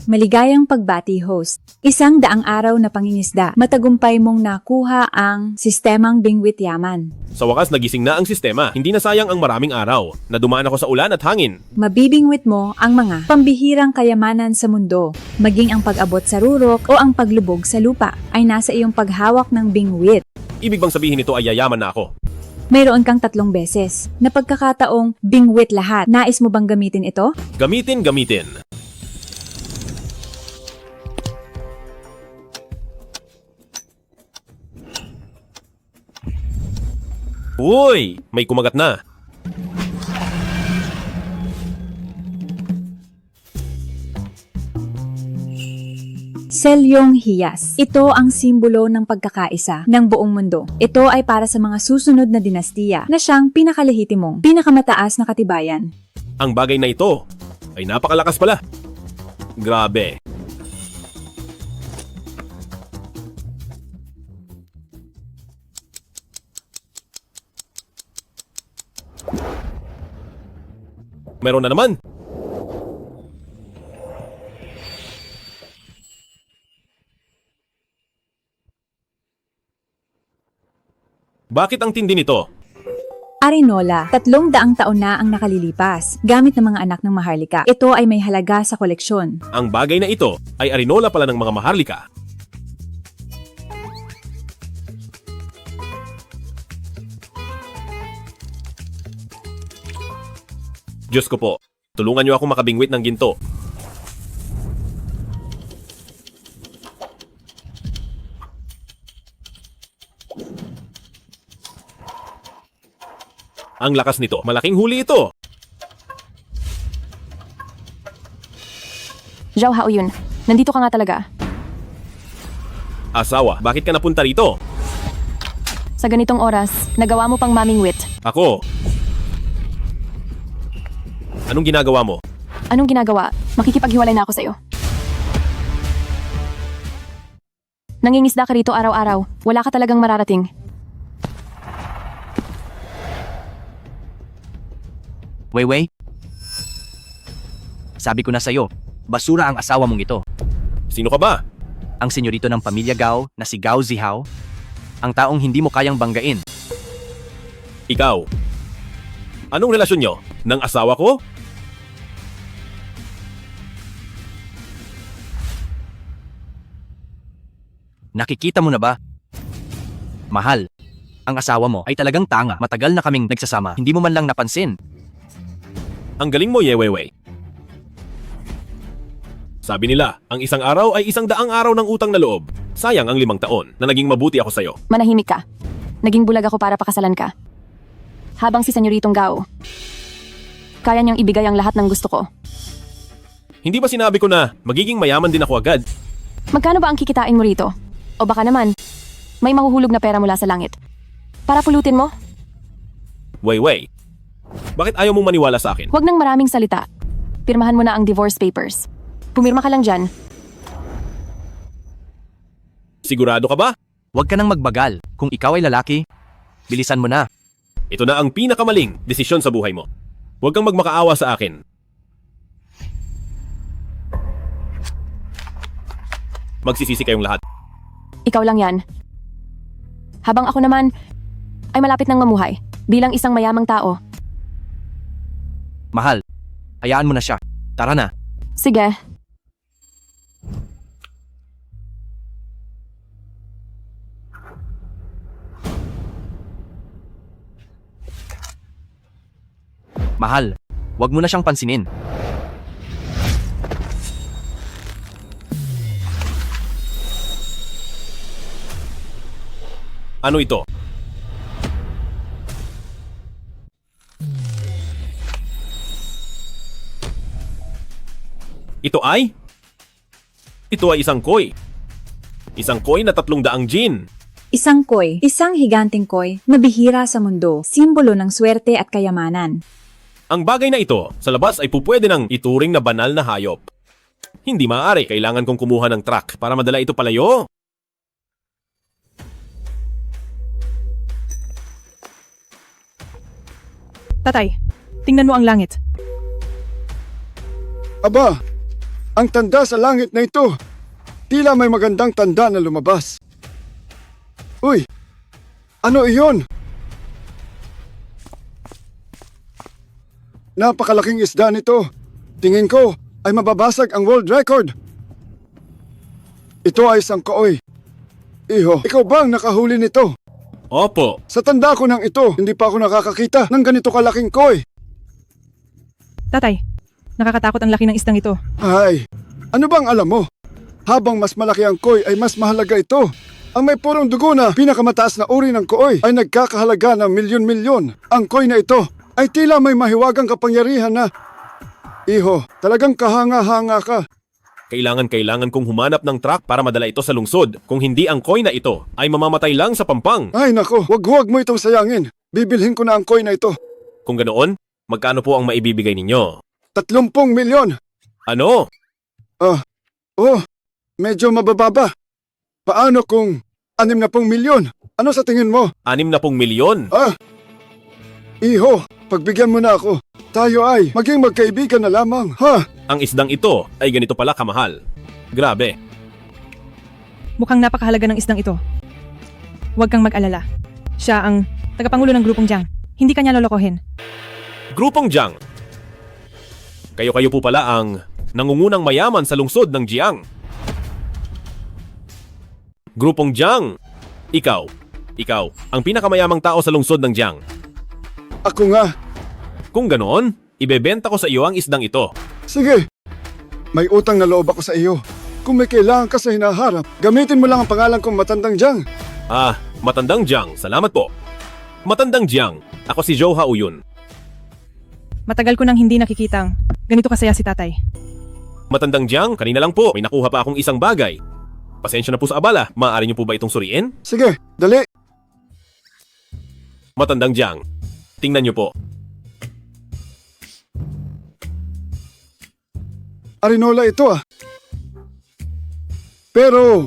Maligayang pagbati, host. 100 araw na pangingisda, matagumpay mong nakuha ang sistemang Bingwit Yaman. Sa wakas nagising na ang sistema. Hindi na sayang ang maraming araw na dumaan ako sa ulan at hangin. Mabibingwit mo ang mga pambihirang kayamanan sa mundo. Maging ang pag-abot sa rurok o ang paglubog sa lupa ay nasa iyong paghawak ng bingwit. Ibig bang sabihin nito ay yayaman na ako? Mayroon kang 3 beses na pagkakataong bingwit lahat. Nais mo bang gamitin ito? Gamitin. Uy! May kumagat na. Selyong hiyas. Ito ang simbolo ng pagkakaisa ng buong mundo. Ito ay para sa mga susunod na dinastiya na siyang pinakalehitimong, pinakamataas na katibayan. Ang bagay na ito ay napakalakas pala. Grabe. Meron na naman. Bakit ang tindi nito? Arinola, 300 taon na ang nakalilipas, gamit ng mga anak ng Maharlika. Ito ay may halaga sa koleksyon. Ang bagay na ito ay arinola pala ng mga Maharlika. Diyos ko po, tulungan niyo ako makabingwit ng ginto. Ang lakas nito, malaking huli ito. Zhao Haoyun, nandito ka nga talaga. Asawa, bakit ka napunta rito? Sa ganitong oras, nagawa mo pang mamingwit. Ako. Anong ginagawa mo? Anong ginagawa? Makikipaghiwalay na ako sa'yo. Nangingisda ka rito araw-araw. Wala ka talagang mararating. Weiwei? Sabi ko na sa'yo, basura ang asawa mong ito. Sino ka ba? Ang senyorito ng pamilya Gao na si Gao Zihao, ang taong hindi mo kayang banggain. Ikaw. Anong relasyon nyo? Ng asawa ko? Nakikita mo na ba? Mahal, ang asawa mo ay talagang tanga. Matagal na kaming nagsasama, hindi mo man lang napansin. Ang galing mo, Yewewei. Sabi nila, ang 1 araw ay 100 araw ng utang na loob. Sayang ang 5 taon na naging mabuti ako sa'yo. Manahimik ka. Naging bulag ako para pakasalan ka. Habang si Senyoritong Gao, kaya niyang ibigay ang lahat ng gusto ko. Hindi ba sinabi ko na magiging mayaman din ako agad? Magkano ba ang kikitain mo rito? O baka naman, may mahuhulog na pera mula sa langit. Para pulutin mo? Weiwei, bakit ayaw mong maniwala sa akin? Huwag nang maraming salita. Pirmahan mo na ang divorce papers. Pumirma ka lang dyan. Sigurado ka ba? Huwag ka nang magbagal. Kung ikaw ay lalaki, bilisan mo na. Ito na ang pinakamaling desisyon sa buhay mo. Huwag kang magmakaawa sa akin. Magsisisi kayong lahat. Ikaw lang yan. Habang ako naman ay malapit nang mamuhay bilang isang mayamang tao. Mahal, hayaan mo na siya. Tara na. Sige. Mahal, huwag mo na siyang pansinin. Ano ito? Ito ay? Ito ay isang koi. Isang koi na 300 jin. Isang koi, isang higanting koi na bihira sa mundo, simbolo ng swerte at kayamanan. Ang bagay na ito, sa labas ay pupwede ng ituring na banal na hayop. Hindi maaari, kailangan kong kumuha ng truck para madala ito palayo. Tatay, tingnan mo ang langit. Aba, Ang tanda sa langit na ito, tila may magandang tanda na lumabas. Uy, ano iyon? Napakalaking isda nito. Tingin ko ay mababasag ang world record. Ito ay isang koi. Iho, ikaw ba ang nakahuli nito? Opo, Sa tanda ko ng ito, hindi pa ako nakakakita ng ganito kalaking koi. Tatay, nakakatakot ang laki ng isdang ito. Ay, ano bang alam mo? Habang mas malaki ang koi ay mas mahalaga ito. Ang may purong dugo na pinakamataas na uri ng koi ay nagkakahalaga ng milyon-milyon. Ang koi na ito ay tila may mahiwagang kapangyarihan na... Iho, talagang kahanga-hanga ka. kailangan kong humanap ng truck para madala ito sa lungsod. Kung hindi ang koi na ito, ay mamamatay lang sa pampang. Ay nako, wag mo itong sayangin. Bibilhin ko na ang koi na ito. Kung ganoon, magkano po ang maibibigay ninyo? 30 milyon. Ano? Oh, medyo mabababa. Paano kung 60 milyon? Ano sa tingin mo? 60 milyon? Iho, pagbigyan mo na ako. Tayo ay maging magkaibigan na lamang, ha? Ang isdang ito ay ganito pala kamahal. Grabe. Mukhang napakahalaga ng isdang ito. Huwag kang mag-alala. Siya ang tagapangulo ng grupong Jiang. Hindi kanya lolokohin. Grupong Jiang. Kayo-kayo po pala ang nangungunang mayaman sa lungsod ng Jiang. Grupong Jiang. Ikaw, ang pinakamayamang tao sa lungsod ng Jiang. Ako nga. Kung ganoon, ibebenta ko sa iyo ang isdang ito. Sige. May utang na loob ako sa iyo. Kung may kailangan ka sa hinaharap, gamitin mo lang ang pangalan kong Matandang Jiang. Matandang Jiang, salamat po. Matandang Jiang, ako si Zhou Haoyun. Matagal ko nang hindi nakikitang ganito kasaya si tatay. Matandang Jiang, kanina lang po, may nakuha pa akong isang bagay. Pasensya na po sa abala, maaari niyo po ba itong suriin? Sige, dali. Matandang Jiang, tingnan niyo po. Arinola ito Pero,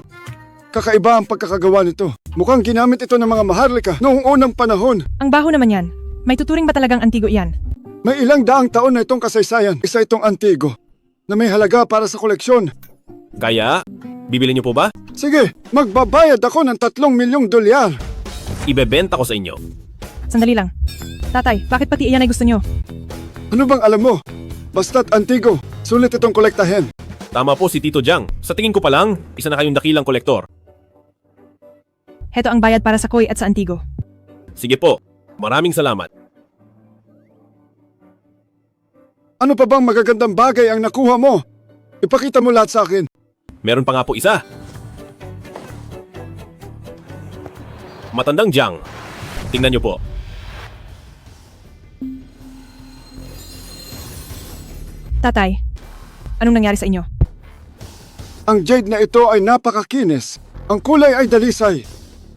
kakaiba ang pagkakagawa nito. Mukhang ginamit ito ng mga maharlika noong unang panahon. Ang baho naman yan. May tuturing ba talagang antigo yan? May ilang daang taon na itong kasaysayan. Isa itong antigo na may halaga para sa koleksyon. Kaya, bibili niyo po ba? Sige, magbabayad ako ng 3 milyong dolyar. Ibebenta ko sa inyo. Sandali lang. Tatay, bakit pati iyan ay gusto nyo? Ano bang alam mo? Basta't antigo, sulit itong kolektahin. Tama po si Tito Jiang. Sa tingin ko pa lang, isa na kayong dakilang kolektor. Heto ang bayad para sa koi at sa antigo. Sige po, maraming salamat. Ano pa bang magagandang bagay ang nakuha mo? Ipakita mo lahat sa akin. Meron pa nga po isa. Matandang Jiang, tingnan niyo po. Tatay, anong nangyari sa inyo? Ang jade na ito ay napakakinis. Ang kulay ay dalisay.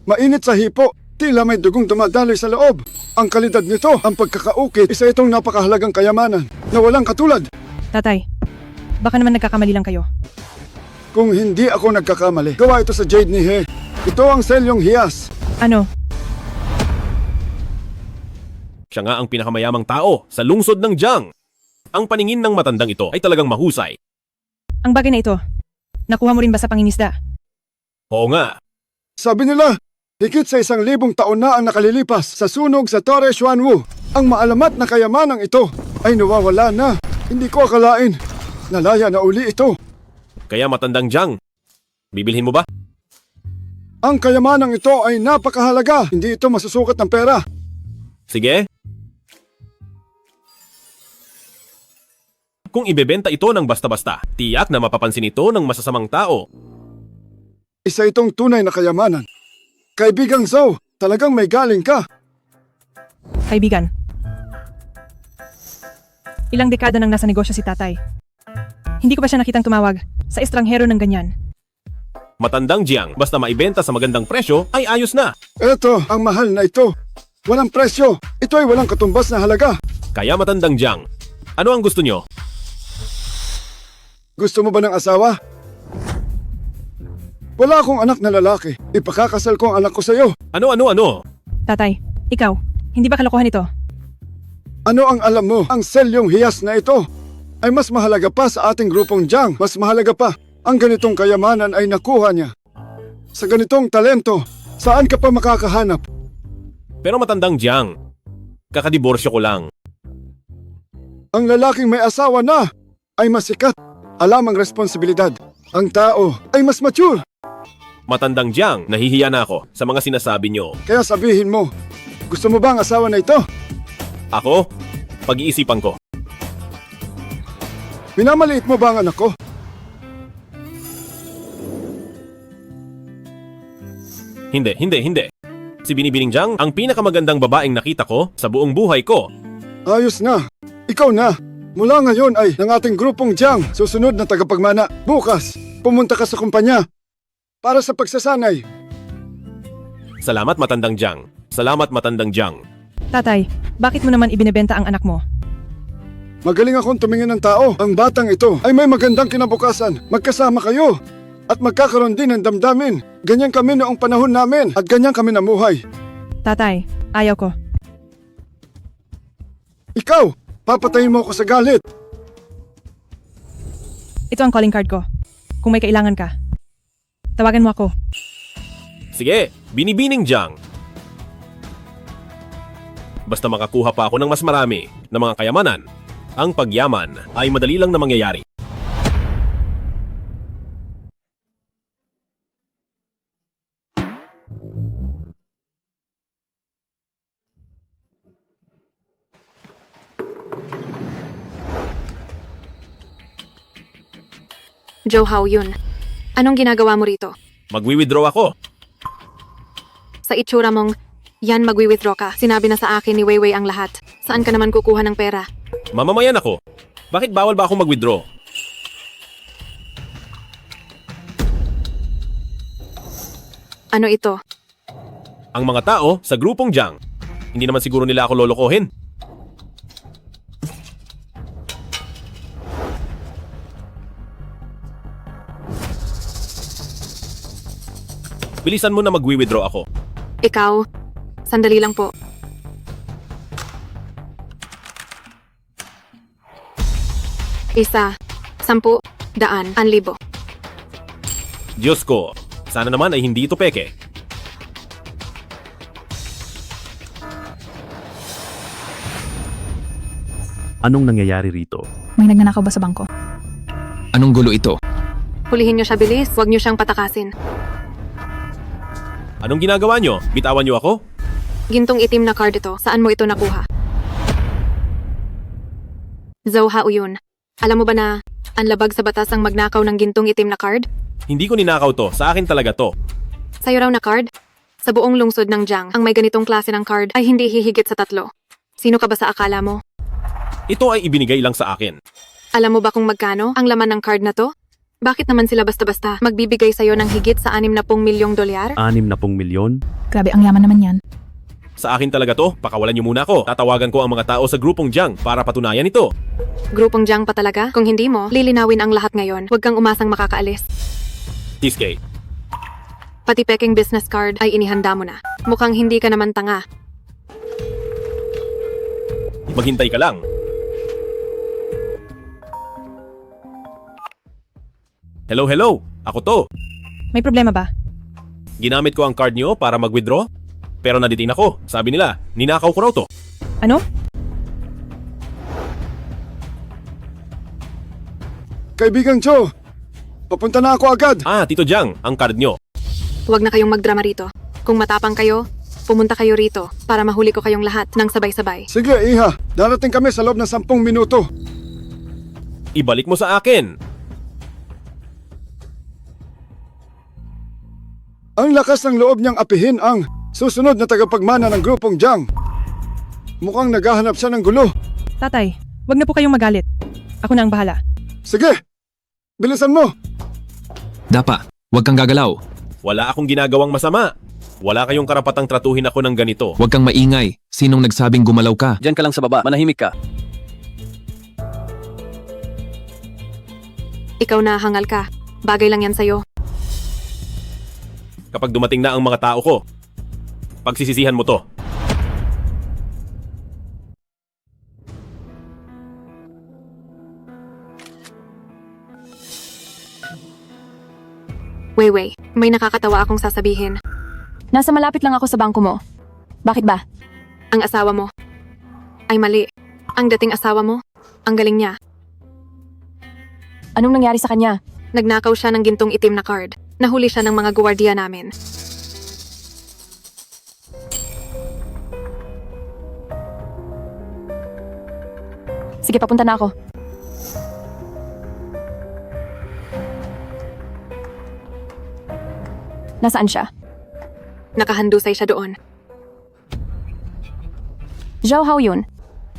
Mainit sa hipo, tila may dugong dumadaloy sa loob. Ang kalidad nito, ang pagkakaukit, isa itong napakahalagang kayamanan na walang katulad. Tatay, baka naman nagkakamali lang kayo. Kung hindi ako nagkakamali, gawa ito sa jade ni He. Ito ang selyong hiyas. Ano? Siya nga ang pinakamayamang tao sa lungsod ng Jiang. Ang paningin ng matandang ito ay talagang mahusay. Ang bagay na ito, nakuha mo rin ba sa pangingisda? Oo nga, Sabi nila, higit sa 1,000 taon na ang nakalilipas sa sunog sa Torre Xuanwu. Ang maalamat na kayamanang ito ay nawawala na. Hindi ko akalain. Nalaya na uli ito. kaya matandang Jiang, bibilhin mo ba? Ang kayamanang ito ay napakahalaga. Hindi ito masusukat ng pera. Sige. Kung ibebenta ito ng basta-basta, tiyak na mapapansin ito ng masasamang tao. Isa itong tunay na kayamanan. Kaibigang Zhou, talagang may galing ka. Kaibigan. Ilang dekada nang nasa negosyo si tatay. Hindi ko pa siya nakitang tumawag sa estranghero ng ganyan. Matandang Jiang, basta maibenta sa magandang presyo, ay ayos na. Eto, ang mahal na ito. Walang presyo. Ito ay walang katumbas na halaga. Kaya matandang Jiang, ano ang gusto nyo? Gusto mo ba ng asawa? Wala akong anak na lalaki. Ipakakasal ko ang anak ko sa iyo. Ano? Tatay, ikaw, hindi ba kalokohan ito? Ano ang alam mo? Ang selyong hiyas na ito. ay mas mahalaga pa sa ating grupong Jiang. Mas mahalaga pa, ang ganitong kayamanan ay nakuha niya. Sa ganitong talento, saan ka pa makakahanap? Pero matandang Jiang, kakadiborsyo ko lang. Ang lalaking may asawa na ay mas sikat. Alam ang responsibilidad. Ang tao ay mas mature. Matandang Jiang, nahihiya na ako sa mga sinasabi nyo. Kaya sabihin mo, gusto mo ba ang asawa na ito? Ako, pag-iisipan ko. Minamaliit mo ba ang anak ko? Hindi. Si Binibining Jiang, ang pinakamagandang babaeng nakita ko sa buong buhay ko. Ayos na. Ikaw na. Mula ngayon ay ng ating grupong Jiang, susunod na tagapagmana. Bukas, pumunta ka sa kumpanya para sa pagsasanay. Salamat matandang Jiang. Salamat matandang Jiang. Tatay, bakit mo naman ibinebenta ang anak mo? Magaling akong tumingin ng tao. Ang batang ito ay may magandang kinabukasan. Magkasama kayo at magkakaroon din ng damdamin. Ganyan kami noong panahon namin at ganyan kami namuhay. Tatay, ayaw ko. Ikaw, papatayin mo ako sa galit. Ito ang calling card ko. Kung may kailangan ka, tawagan mo ako. Sige, Binibining Jiang. Basta makakuha pa ako ng mas marami na mga kayamanan, ang pagyaman ay madali lang na mangyayari. Joe Hao yun. Anong ginagawa mo rito? Magwi-withdraw ako. Sa itsura mong, yan magwi-withdraw ka. Sinabi na sa akin ni Weiwei ang lahat. Saan ka naman kukuha ng pera? Mamamayan ako. Bakit bawal ba akong mag-withdraw? Ano ito? Ang mga tao sa grupong Jiang, hindi naman siguro nila ako lolokohin. Bilisan mo na magwi-withdraw ako. Ikaw? Sandali lang po. Isa, 10, 100, 1,000. Diyos ko, sana naman ay hindi ito peke. Anong nangyayari rito? May nagnanakaw ba sa bangko? Anong gulo ito? Hulihin niyo siya bilis, huwag niyo siyang patakasin. Anong ginagawa nyo? Bitawan nyo ako? Gintong itim na card ito, saan mo ito nakuha? Zhou Hao yun. Alam mo ba na, ang labag sa batas ang magnakaw ng gintong itim na card? Hindi ko ninakaw to, sa akin talaga to. Sa'yo raw na card? Sa buong lungsod ng Jiang, ang may ganitong klase ng card ay hindi hihigit sa 3. Sino ka ba sa akala mo? Ito ay ibinigay lang sa akin. Alam mo ba kung magkano ang laman ng card na to? Bakit naman sila basta-basta magbibigay sa'yo ng higit sa 60 milyong dolyar? 60 milyon? Grabe, ang yaman naman yan. Sa akin talaga to, pakawalan nyo muna ako. Tatawagan ko ang mga tao sa grupong Jiang para patunayan ito. Grupong Jiang pa talaga? Kung hindi mo, lilinawin ang lahat ngayon. Huwag kang umasang makakaalis. TSK, Pati peking business card ay inihanda mo na. Mukhang hindi ka naman tanga. maghintay ka lang. Hello, ako to. May problema ba? Ginamit ko ang card nyo para mag-withdraw, pero naditin ako. Sabi nila, ninakaw ko raw to. Ano? Kaibigang Joe, papunta na ako agad. Ah, Tito Jiang, ang card nyo. Huwag na kayong magdrama rito. Kung matapang kayo, pumunta kayo rito para mahuli ko kayong lahat ng sabay-sabay. Sige, Iha. Darating kami sa loob ng 10 minuto. Ibalik mo sa akin. Ang lakas ng loob niyang apihin ang susunod na tagapagmana ng grupong Jiang. Mukhang naghahanap siya ng gulo. Tatay, wag na po kayong magalit. Ako na ang bahala. Sige, bilisan mo. Dapa, huwag kang gagalaw. Wala akong ginagawang masama. Wala kayong karapatang tratuhin ako ng ganito. Huwag kang maingay. Sinong nagsabing gumalaw ka? Diyan ka lang sa baba, manahimik ka. Ikaw na hangal ka. Bagay lang yan sa'yo. Kapag dumating na ang mga tao ko, pagsisisihan mo to. Weiwei, may nakakatawa akong sasabihin. Nasa malapit lang ako sa bangko mo. Bakit ba? Ang asawa mo ay mali. Ang dating asawa mo, ang galing niya. Anong nangyari sa kanya? Nagnakaw siya ng gintong itim na card. Nahuli siya ng mga guwardiya namin. Sige, papunta na ako. Nasaan siya? Nakahandusay siya doon. Zhao Hao yun.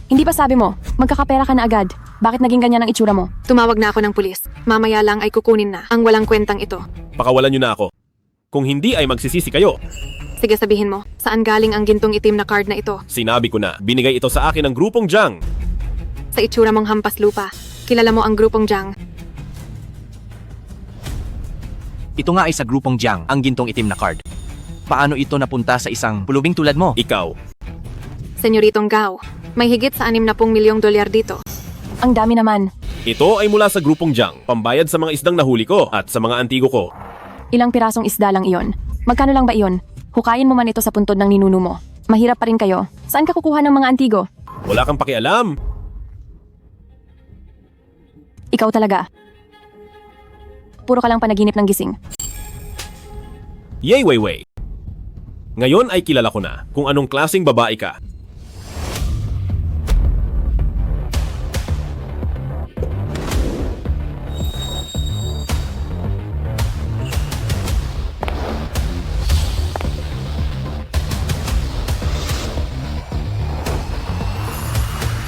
Hindi ba sabi mo, magkakapera ka na agad? Bakit naging ganyan ang itsura mo? Tumawag na ako ng pulis. Mamaya lang ay kukunin na ang walang kwentang ito. Pakawalan niyo na ako. Kung hindi ay magsisisi kayo. Sige, sabihin mo, saan galing ang gintong itim na card na ito? Sinabi ko na, binigay ito sa akin ng grupong Jiang. Sa itsura mong hampas lupa. Kilala mo ang grupong Jiang. Ito nga ay sa grupong Jiang, ang gintong itim na card. Paano ito napunta sa isang pulubing tulad mo? Ikaw. Senyoritong Gao, may higit sa 60 milyong dolyar dito. Ang dami naman. Ito ay mula sa grupong Jiang, pambayad sa mga isdang nahuli ko at sa mga antigo ko. Ilang pirasong isda lang iyon. Magkano lang ba iyon? Hukayin mo man ito sa puntod ng ninuno mo. Mahirap pa rin kayo. Saan ka kukuha ng mga antigo? Wala kang pakialam. Ikaw talaga. Puro ka lang panaginip ng gising. Yay, Weiwei. Ngayon ay kilala ko na kung anong klaseng babae ka.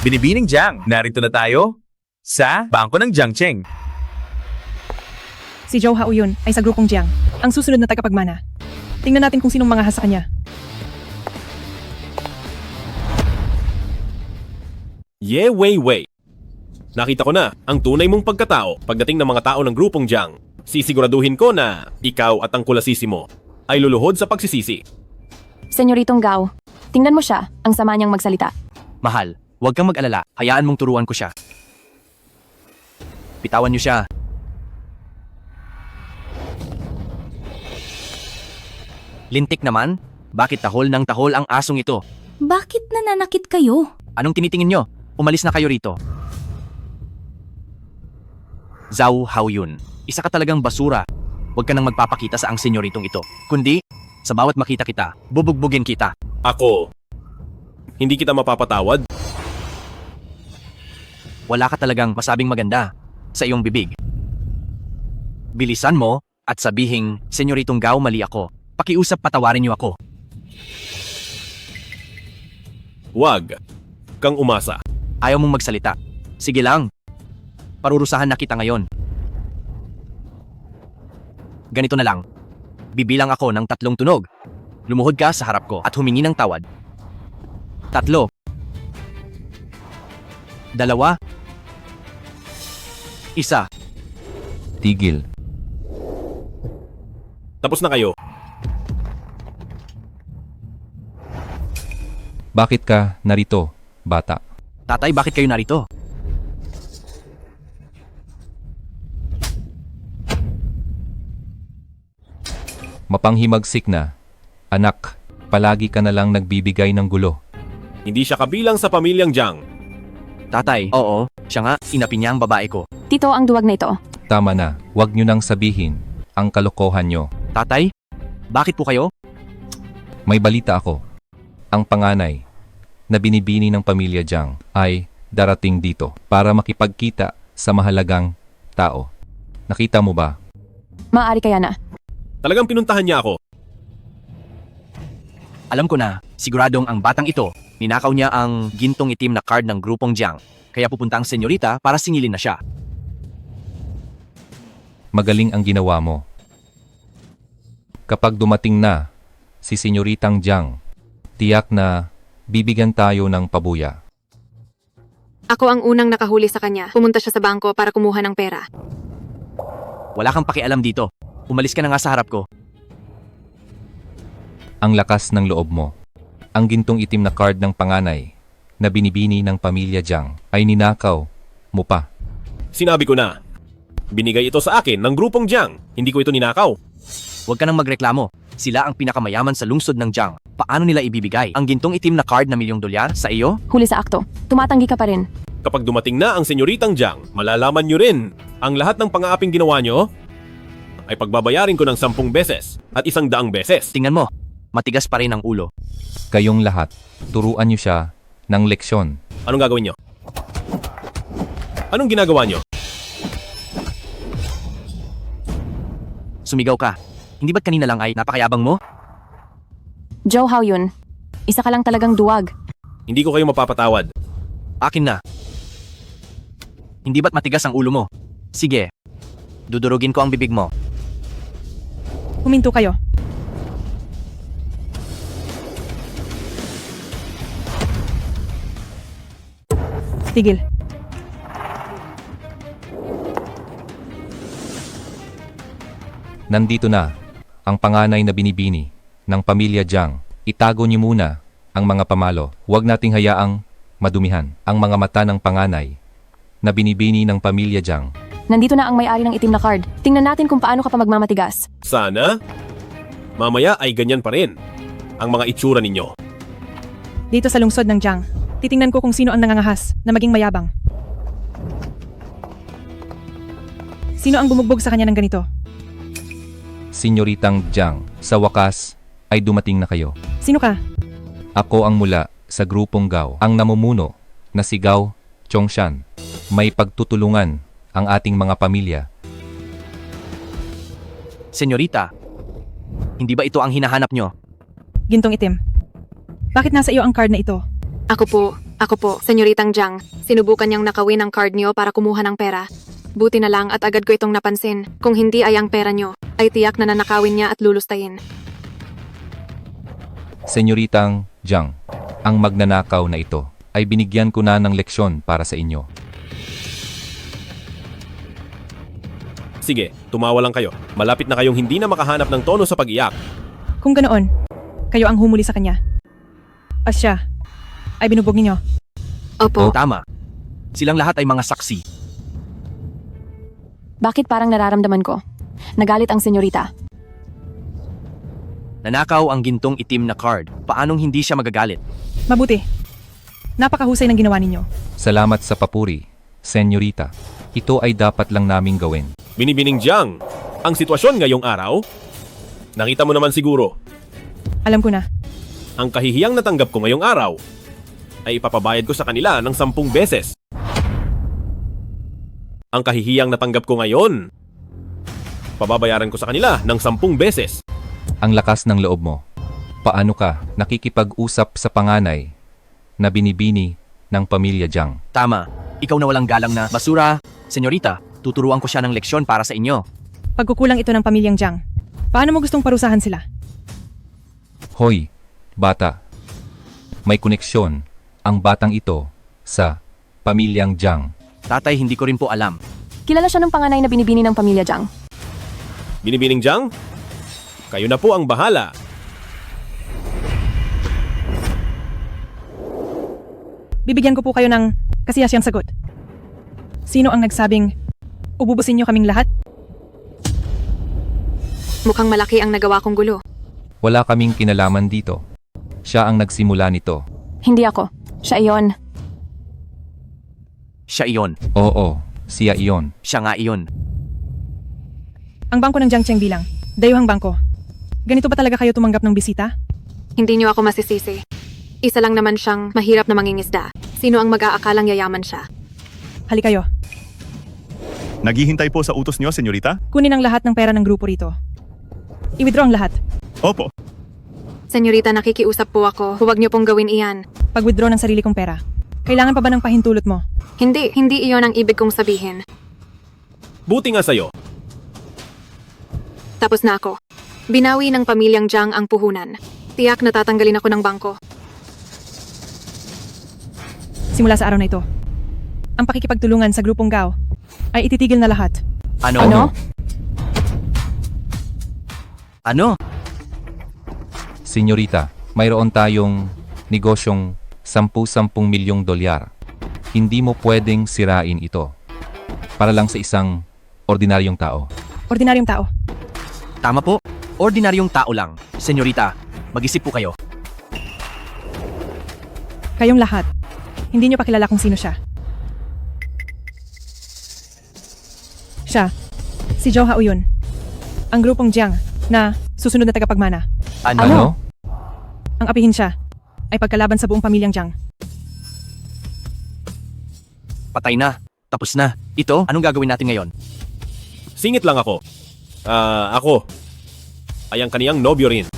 Binibining Jiang, narito na tayo sa bangko ng Jiangcheng. Si Zhao Hao yun ay sa grupong Jiang, ang susunod na tagapagmana. Tingnan natin kung sinong mangahas sa kanya. Ye Weiwei. Nakita ko na ang tunay mong pagkatao pagdating ng mga tao ng grupong Jiang. Sisiguraduhin ko na ikaw at ang kulasisi mo ay luluhod sa pagsisisi. Senyoritong Gao, tingnan mo siya, ang sama niyang magsalita. Mahal, huwag kang mag-alala. Hayaan mong turuan ko siya. Bitawan niyo siya. Lintik naman? Bakit tahol ng tahol ang asong ito? Bakit nananakit kayo? Anong tinitingin nyo? Umalis na kayo rito. Zhao Haoyun, isa ka talagang basura. Huwag ka nang magpapakita sa ang senyoritong ito. Kundi, sa bawat makita kita, bubugbugin kita. Ako, hindi kita mapapatawad. Wala ka talagang masabing maganda sa iyong bibig. Bilisan mo at sabihing, senyoritong Gao, mali ako. Pakiusap, patawarin niyo ako. Wag kang umasa. Ayaw mong magsalita. Sige lang. Parurusahan na kita ngayon. Ganito na lang. Bibilang ako ng 3 tunog. Lumuhod ka sa harap ko at humingi ng tawad. 3. 2. Isa. Tigil. Tapos na kayo. Bakit ka narito, bata? Tatay, bakit kayo narito? Mapanghimagsik na. Anak, palagi ka na lang nagbibigay ng gulo. Hindi siya kabilang sa pamilyang Jiang. Tatay, oo. Siya nga, inapi niya ang babae ko. Tito ang duwag na ito. Tama na, huwag nyo nang sabihin ang kalokohan nyo. Tatay, bakit po kayo? May balita ako. Ang panganay na binibini ng pamilya Jiang ay darating dito para makipagkita sa mahalagang tao. Nakita mo ba? Maaari kaya na. Talagang pinuntahan niya ako. Alam ko na, siguradong ang batang ito, ninakaw niya ang gintong itim na card ng grupong Jiang. Kaya pupunta ang senyorita para singilin na siya. Magaling ang ginawa mo. Kapag dumating na si Senyoritang Jiang, tiyak na bibigyan tayo ng pabuya. Ako ang unang nakahuli sa kanya. Pumunta siya sa bangko para kumuha ng pera. Wala kang pakialam dito. Umalis ka na nga sa harap ko. Ang lakas ng loob mo. Ang gintong itim na card ng panganay na binibini ng pamilya Jiang ay ninakaw mo pa. Sinabi ko na. Binigay ito sa akin ng grupong Jiang. Hindi ko ito ninakaw. Huwag ka nang magreklamo. Sila ang pinakamayaman sa lungsod ng Jiang. Paano nila ibibigay ang gintong itim na card na $1,000,000 sa iyo? Huli sa akto. Tumatanggi ka pa rin. Kapag dumating na ang senyoritang Jiang, malalaman nyo rin ang lahat ng pang-aaping ginawa nyo ay pagbabayarin ko ng 10 beses at 100 beses. Tingnan mo, matigas pa rin ang ulo. Kayong lahat, turuan niyo siya ng leksyon. Anong gagawin nyo? Anong ginagawa nyo? Sumigaw ka. Hindi ba't kanina lang ay napakayabang mo? Zhou Haoyun, isa ka lang talagang duwag. Hindi ko kayo mapapatawad. Akin na. Hindi ba't matigas ang ulo mo? Sige, dudurugin ko ang bibig mo. Huminto kayo. Tigil. Nandito na ang panganay na binibini ng pamilya Jiang. Itago niyo muna ang mga pamalo. Huwag nating hayaang madumihan ang mga mata ng panganay na binibini ng pamilya Jiang. Nandito na ang may-ari ng itim na card. Tingnan natin kung paano ka pa magmamatigas. Sana, mamaya ay ganyan pa rin ang mga itsura ninyo. Dito sa lungsod ng Jiang, titingnan ko kung sino ang nangangahas na maging mayabang. Sino ang bumugbog sa kanya ng ganito? Senyoritang Jiang, sa wakas ay dumating na kayo. Sino ka? Ako ang mula sa grupong Gao, ang namumuno na si Gao Chongshan. May pagtutulungan ang ating mga pamilya. Senyorita, hindi ba ito ang hinahanap nyo? Gintong itim. Bakit nasa iyo ang card na ito? Ako po, senyoritang Jiang. Sinubukan niyang nakawin ang card niyo para kumuha ng pera. Buti na lang at agad ko itong napansin. Kung hindi ay ang pera niyo, ay tiyak na nanakawin niya at lulustayin. Senyoritang Jiang, ang magnanakaw na ito ay binigyan ko na ng leksyon para sa inyo. Sige, tumawa lang kayo. Malapit na kayong hindi na makahanap ng tono sa pag-iyak. Kung ganoon, kayo ang humuli sa kanya. At siya ay binubog ninyo. Opo. Tama. Silang lahat ay mga saksi. Bakit parang nararamdaman ko? Nagalit ang senyorita. Nanakaw ang gintong itim na card. Paanong hindi siya magagalit? Mabuti. Napakahusay ng ginawa ninyo. Salamat sa papuri, senyorita. Ito ay dapat lang naming gawin. Binibining Jiang, ang sitwasyon ngayong araw, nakita mo naman siguro, Alam ko na. ang kahihiyang natanggap ko ngayong araw ay ipapabayad ko sa kanila ng 10 beses. Ang kahihiyang natanggap ko ngayon, pababayaran ko sa kanila ng 10 beses. Ang lakas ng loob mo. Paano ka nakikipag-usap sa panganay na binibini ng pamilya Jiang? Tama. Ikaw na walang galang na basura. Senyorita, tuturuan ko siya ng leksyon para sa inyo. Pagkukulang ito ng pamilyang Jiang. Paano mo gustong parusahan sila? Hoy, bata. May koneksyon ang batang ito sa pamilyang Jiang. Tatay, hindi ko rin po alam. Kilala siya ng panganay na binibini ng pamilya Jiang. Binibining Jiang, kayo na po ang bahala. Bibigyan ko po kayo ng kasiyasiyang sagot. Sino ang nagsabing, ububusin niyo kaming lahat? Mukhang malaki ang nagawa kong gulo. Wala kaming kinalaman dito. Siya ang nagsimula nito. Hindi ako. Siya iyon. Siya iyon. Oo, siya iyon. Siya nga iyon. Ang bangko ng Jiangcheng bilang, dayuhang bangko. Ganito ba talaga kayo tumanggap ng bisita? Hindi niyo ako masisisi. Isa lang naman siyang mahirap na mangingisda. Sino ang mag-aakalang yayaman siya? Hali kayo. Naghihintay po sa utos niyo, senyorita? Kunin ang lahat ng pera ng grupo rito. I-withdraw ang lahat. Opo. Senyorita, nakikiusap po ako. Huwag niyo pong gawin iyan. Pag-withdraw ng sarili kong pera. Kailangan pa ba ng pahintulot mo? Hindi iyon ang ibig kong sabihin. Buti nga sa'yo. Tapos na ako. Binawi ng pamilyang Jiang ang puhunan. Tiyak na tatanggalin ako ng bangko. Simula sa araw na ito, ang pakikipagtulungan sa grupong Gao ay ititigil na lahat. Ano? Ano? Senyorita, mayroon tayong negosyong $10 milyong. Hindi mo pwedeng sirain ito para lang sa isang ordinaryong tao. Ordinaryong tao. Tama po. Ordinaryong tao lang. Senyorita, mag-isip po kayo. Kayong lahat, hindi niyo pa kilala kung sino siya. Siya, si Zhou Haoyun. Ang grupong Jiang na susunod na tagapagmana. Ano? Ang apihin siya ay pagkalaban sa buong pamilyang Jiang. Patay na. Tapos na. Ito, anong gagawin natin ngayon? Singit lang ako. Ako ay ang kaniyang nobyo rin.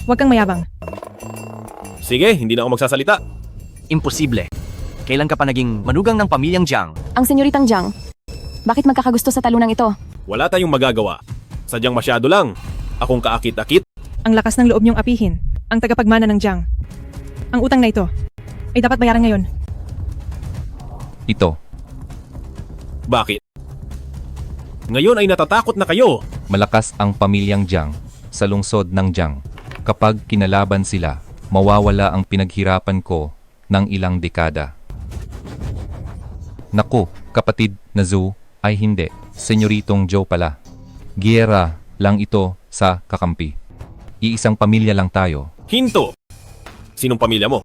Huwag kang mayabang. Sige, hindi na ako magsasalita. Imposible. Kailan ka pa naging manugang ng pamilyang Jiang? Ang senyoritang Jiang, bakit magkakagusto sa talunang ito? Wala tayong magagawa. Sadyang masyado lang. Akong kaakit-akit. Ang lakas ng loob niyong apihin ang tagapagmana ng Jiang. Ang utang na ito ay dapat bayaran ngayon. Ito. Bakit? Ngayon ay natatakot na kayo. Malakas ang pamilyang Jiang sa lungsod ng Jiang. Kapag kinalaban sila, mawawala ang pinaghirapan ko ng ilang dekada. Naku, kapatid na Zhu ay hindi. Senyoritong Zhou pala. Giyera lang ito sa kakampi. Iisang pamilya lang tayo. Hinto! Sinong pamilya mo?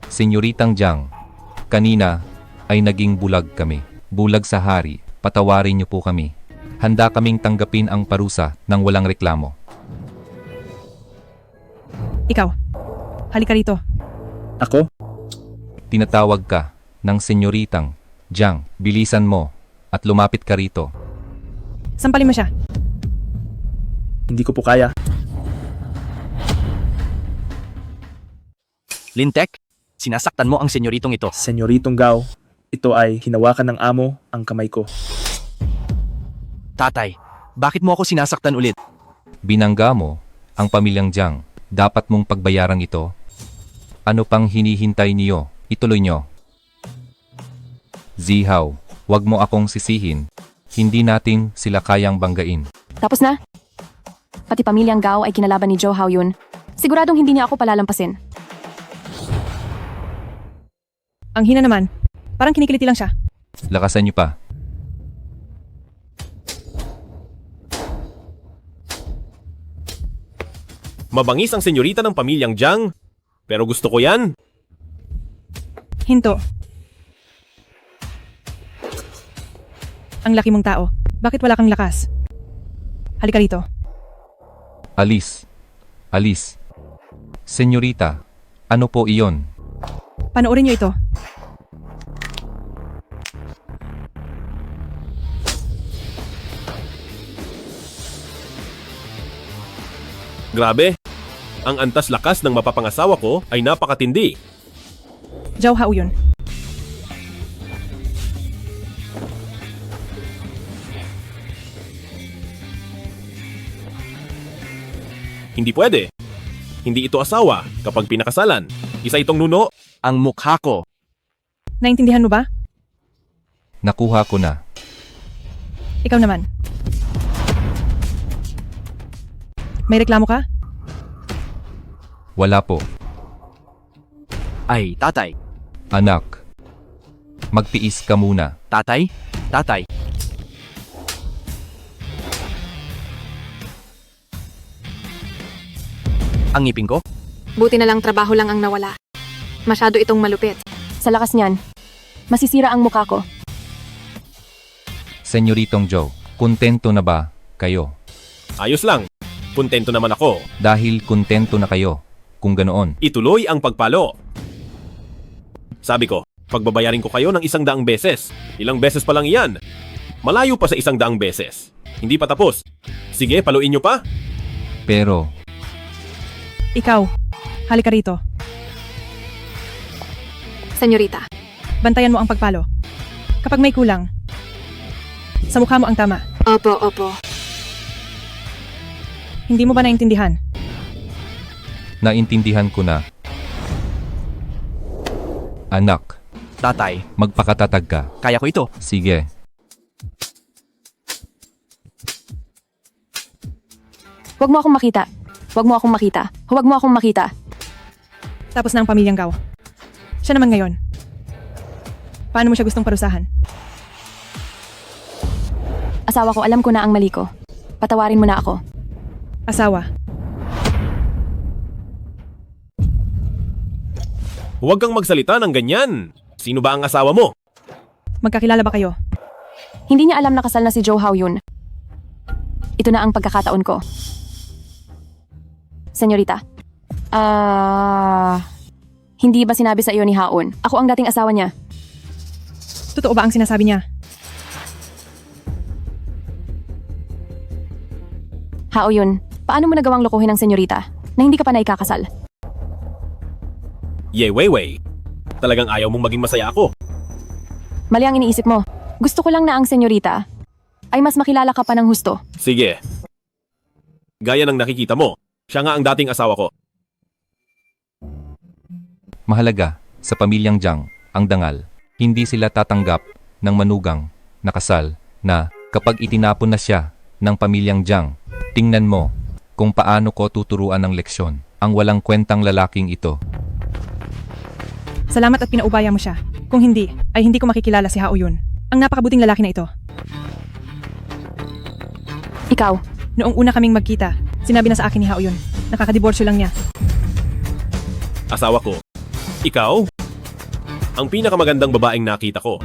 Senyoritang Jiang, kanina ay naging bulag kami. Bulag sa hari, patawarin niyo po kami. Handa kaming tanggapin ang parusa ng walang reklamo. Ikaw, halika rito. Ako? Tinatawag ka ng senyoritang Jiang, bilisan mo at lumapit ka rito. Sampalin mo siya. Hindi ko po kaya. Lintek, sinasaktan mo ang senyoritong ito. Senyoritong Gao, ito ay hinawakan ng amo ang kamay ko. Tatay, bakit mo ako sinasaktan ulit? Binangga mo ang pamilyang Jiang. Dapat mong pagbayaran ito. Ano pang hinihintay niyo? Ituloy nyo. Zihao, wag mo akong sisihin. Hindi natin sila kayang banggain. Tapos na? Pati pamilyang Gao ay kinalaban ni Zhou Haoyun. Siguradong hindi niya ako palalampasin. Ang hina naman, parang kinikiliti lang siya. Lakasan niyo pa. Mabangis ang senyorita ng pamilyang Jiang. Pero gusto ko yan. Hinto. Ang laki mong tao. Bakit wala kang lakas? Halika rito. Alis. Alis. Senyorita, ano po iyon? Panoorin niyo ito. Grabe. Ang antas lakas ng mapapangasawa ko ay napakatindi. Zhou Haoyun. Hindi pwede. Hindi ito asawa kapag pinakasalan. Isa itong nuno. Ang mukha ko. Naintindihan mo ba? Nakuha ko na. Ikaw naman. May reklamo ka? Wala po. Ay, tatay. Anak. Magtiis ka muna. Tatay? Tatay. Ang ngipin ko? Buti na lang trabaho lang ang nawala. Masyado itong malupit. Sa lakas niyan, masisira ang mukha ko. Senyoritong Zhou, kontento na ba kayo? Ayos lang. Kontento naman ako. Dahil kontento na kayo, kung ganoon. Ituloy ang pagpalo. Sabi ko, pagbabayarin ko kayo ng 100 beses. Ilang beses pa lang iyan. Malayo pa sa 100 beses. Hindi pa tapos. Sige, paluin nyo pa. Pero, Ikaw, halika rito. Senyorita, Bantayan mo ang pagpalo. Kapag may kulang, sa mukha mo ang tama. opo, opo. Hindi mo ba naintindihan? naintindihan ko na. Anak, Tatay, magpakatatag ka. kaya ko ito. Sige. Huwag mo akong makita. Huwag mo akong makita. Huwag mo akong makita. Tapos na ang pamilyang Gao. Siya naman ngayon. Paano mo siya gustong parusahan? Asawa ko, alam ko na ang mali ko. Patawarin mo na ako. Asawa. Huwag kang magsalita ng ganyan. Sino ba ang asawa mo? Magkakilala ba kayo? Hindi niya alam na kasal na si Joe Hao-yun. Ito na ang pagkakataon ko. Senyorita. Hindi ba sinabi sa iyo ni Haon? Ako ang dating asawa niya. Totoo ba ang sinasabi niya? Hao-yun, paano mo nagawang lokohin ang senyorita na hindi ka pa naikakasal? Ye Weiwei. Talagang ayaw mong maging masaya ako. Mali ang iniisip mo. Gusto ko lang na ang senyorita ay mas makilala ka pa ng husto. Sige. Gaya ng nakikita mo, siya nga ang dating asawa ko. Mahalaga sa pamilyang Jiang ang dangal. Hindi sila tatanggap ng manugang na kasal na kapag itinapon na siya ng pamilyang Jiang. Tingnan mo kung paano ko tuturuan ng leksyon ang walang kwentang lalaking ito. Salamat at pinaubaya mo siya. Kung hindi, ay hindi ko makikilala si Hao-yun. Ang napakabuting lalaki na ito. Ikaw, Noong una kaming magkita, sinabi na sa akin ni Hao-yun. Nakakadiborsyo lang niya. Asawa ko. Ikaw? Ang pinakamagandang babaeng nakita ko.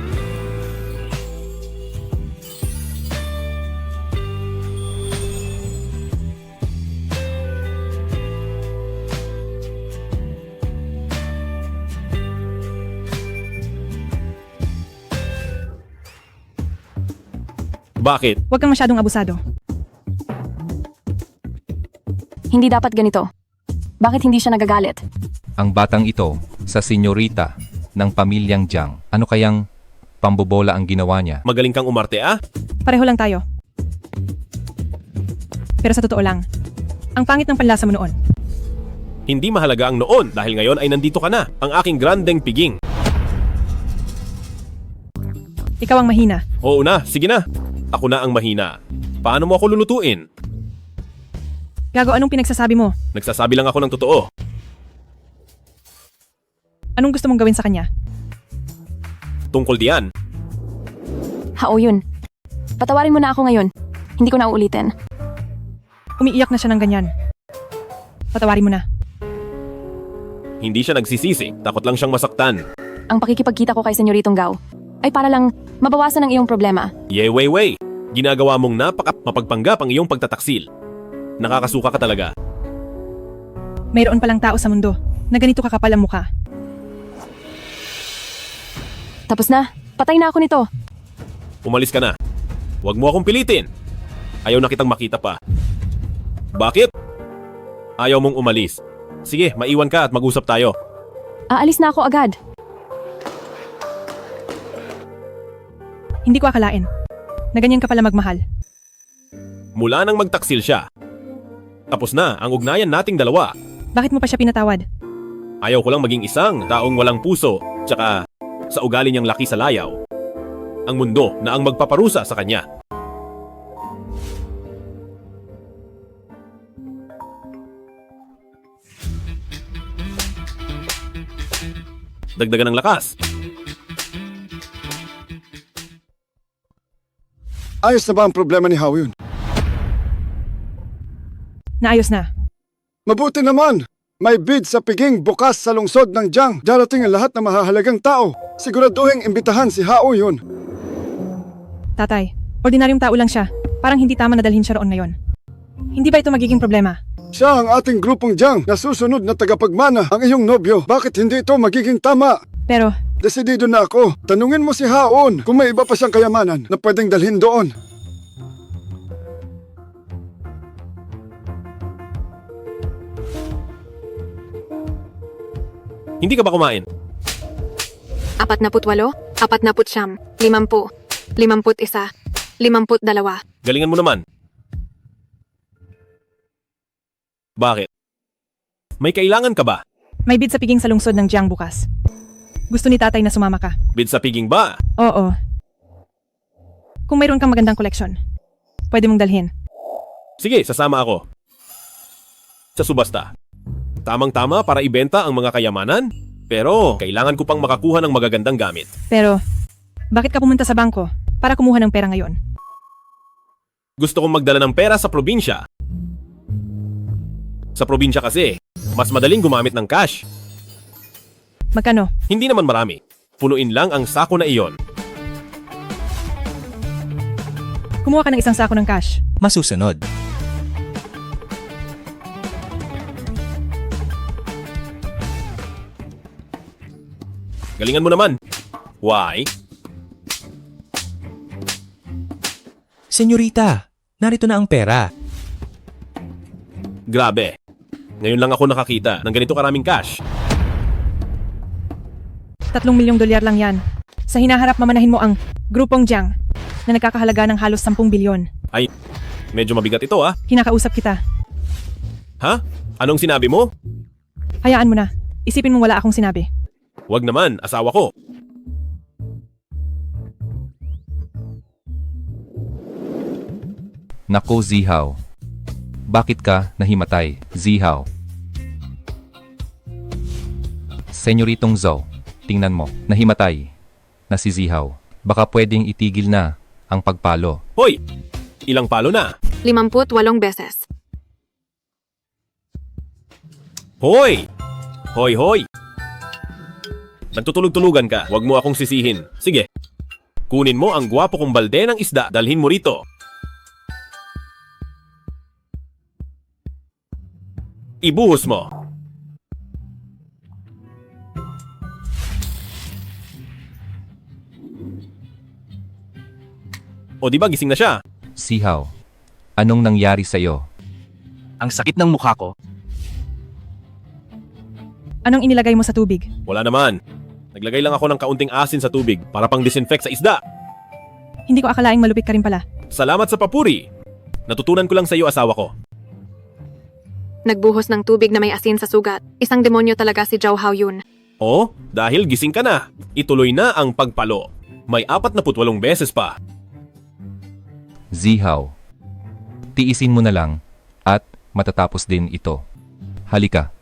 Bakit? Huwag kang masyadong abusado. hindi dapat ganito. Bakit hindi siya nagagalit? Ang batang ito sa senyorita ng pamilyang Jiang. Ano kayang pambobola ang ginawa niya? Magaling kang umarte ah? Pareho lang tayo. Pero sa totoo lang, ang pangit ng panlasa mo noon. Hindi mahalaga ang noon dahil ngayon ay nandito ka na, ang aking grandeng piging. Ikaw ang mahina. Oo na, sige na. Ako na ang mahina. Paano mo ako lulutuin? Gago, anong pinagsasabi mo? Nagsasabi lang ako ng totoo. Anong gusto mong gawin sa kanya? Tungkol diyan. Hao yun. Patawarin mo na ako ngayon. Hindi ko na uulitin. Umiiyak na siya ng ganyan. Patawarin mo na. Hindi siya nagsisisi, takot lang siyang masaktan. Ang pakikipagkita ko kay Senyoritong Gao ay para lang mabawasan ang iyong problema. Ye Weiwei, ginagawa mong mapagpanggap ang iyong pagtataksil. Nakakasuka ka talaga. Mayroon palang tao sa mundo na ganito kakapal ang mukha. Tapos na. Patay na ako nito. Umalis ka na. Huwag mo akong pilitin. Ayaw na kitang makita pa. Bakit? Ayaw mong umalis. Sige, maiwan ka at mag-usap tayo. Aalis na ako agad. Hindi ko akalain na ganyan ka pala magmahal. Mula nang magtaksil siya. Tapos na ang ugnayan nating dalawa. Bakit mo pa siya pinatawad? Ayaw ko lang maging isang taong walang puso, tsaka sa ugali niyang laki sa layaw. Ang mundo na ang magpaparusa sa kanya. Dagdagan ng lakas. Ayos na ba ang problema ni Hao yun? Naayos na. Mabuti naman! May bid sa piging bukas sa lungsod ng Jiang. Darating ang lahat ng mahahalagang tao. Siguraduhin imbitahan si Hao yun. Tatay, ordinaryong tao lang siya. Parang hindi tama na dalhin siya roon ngayon. Hindi ba ito magiging problema? Siya ang ating grupong Jiang na susunod na tagapagmana ang iyong nobyo. Bakit hindi ito magiging tama? Pero, Desidido na ako. Tanungin mo si Haon kung may iba pa siyang kayamanan na pwedeng dalhin doon. Hindi ka ba kumain? 48, 49, 50, 51, 52. Galingan mo naman. Bakit? May kailangan ka ba? may bid sa piging sa lungsod ng Jiang bukas. Gusto ni tatay na sumama ka. Bid sa piging ba? Oo. Kung mayroon kang magandang koleksyon, pwede mong dalhin. Sige, sasama ako. Sa subasta. Tamang-tama para ibenta ang mga kayamanan, pero kailangan ko pang makakuha ng magagandang gamit. Pero, bakit ka pumunta sa bangko para kumuha ng pera ngayon? Gusto kong magdala ng pera sa probinsya. Sa probinsya kasi, mas madaling gumamit ng cash. Magkano? Hindi naman marami. Punuin lang ang sako na iyon. Kumuha ka ng isang sako ng cash. Masusunod. Galingan mo naman. Why? Senyorita, narito na ang pera. Grabe. Ngayon lang ako nakakita ng ganito karaming cash. 3 milyong dolyar lang yan. Sa hinaharap mamanahin mo ang grupong Jiang na nagkakahalaga ng halos 10 bilyon. Ay, medyo mabigat ito ah. Kinakausap kita. Ha? Anong sinabi mo? Hayaan mo na. Isipin mo wala akong sinabi. Wag naman, asawa ko. Nako, Zihaw. Bakit ka nahimatay, Zihaw? Senyoritong Zhou, tingnan mo, nahimatay na si Zihaw. Baka pwedeng itigil na ang pagpalo. Hoy! Ilang palo na? 58 beses. Hoy! Hoy, hoy! Nagtutulog-tulugan ka, wag mo akong sisihin. Sige, kunin mo ang gwapo kong balde ng isda, dalhin mo rito. Ibuhos mo. O di ba gising na siya? Zihaw, anong nangyari sa'yo? Ang sakit ng mukha ko. Anong inilagay mo sa tubig? Wala naman. Naglagay lang ako ng kaunting asin sa tubig para pang disinfect sa isda. Hindi ko akalaing malupit ka rin pala. Salamat sa papuri. Natutunan ko lang sa iyo, asawa ko. Nagbuhos ng tubig na may asin sa sugat. Isang demonyo talaga si Zhao Haoyun. Oh, dahil gising ka na. Ituloy na ang pagpalo. May 48 beses pa. Zihaw, tiisin mo na lang at matatapos din ito. Halika.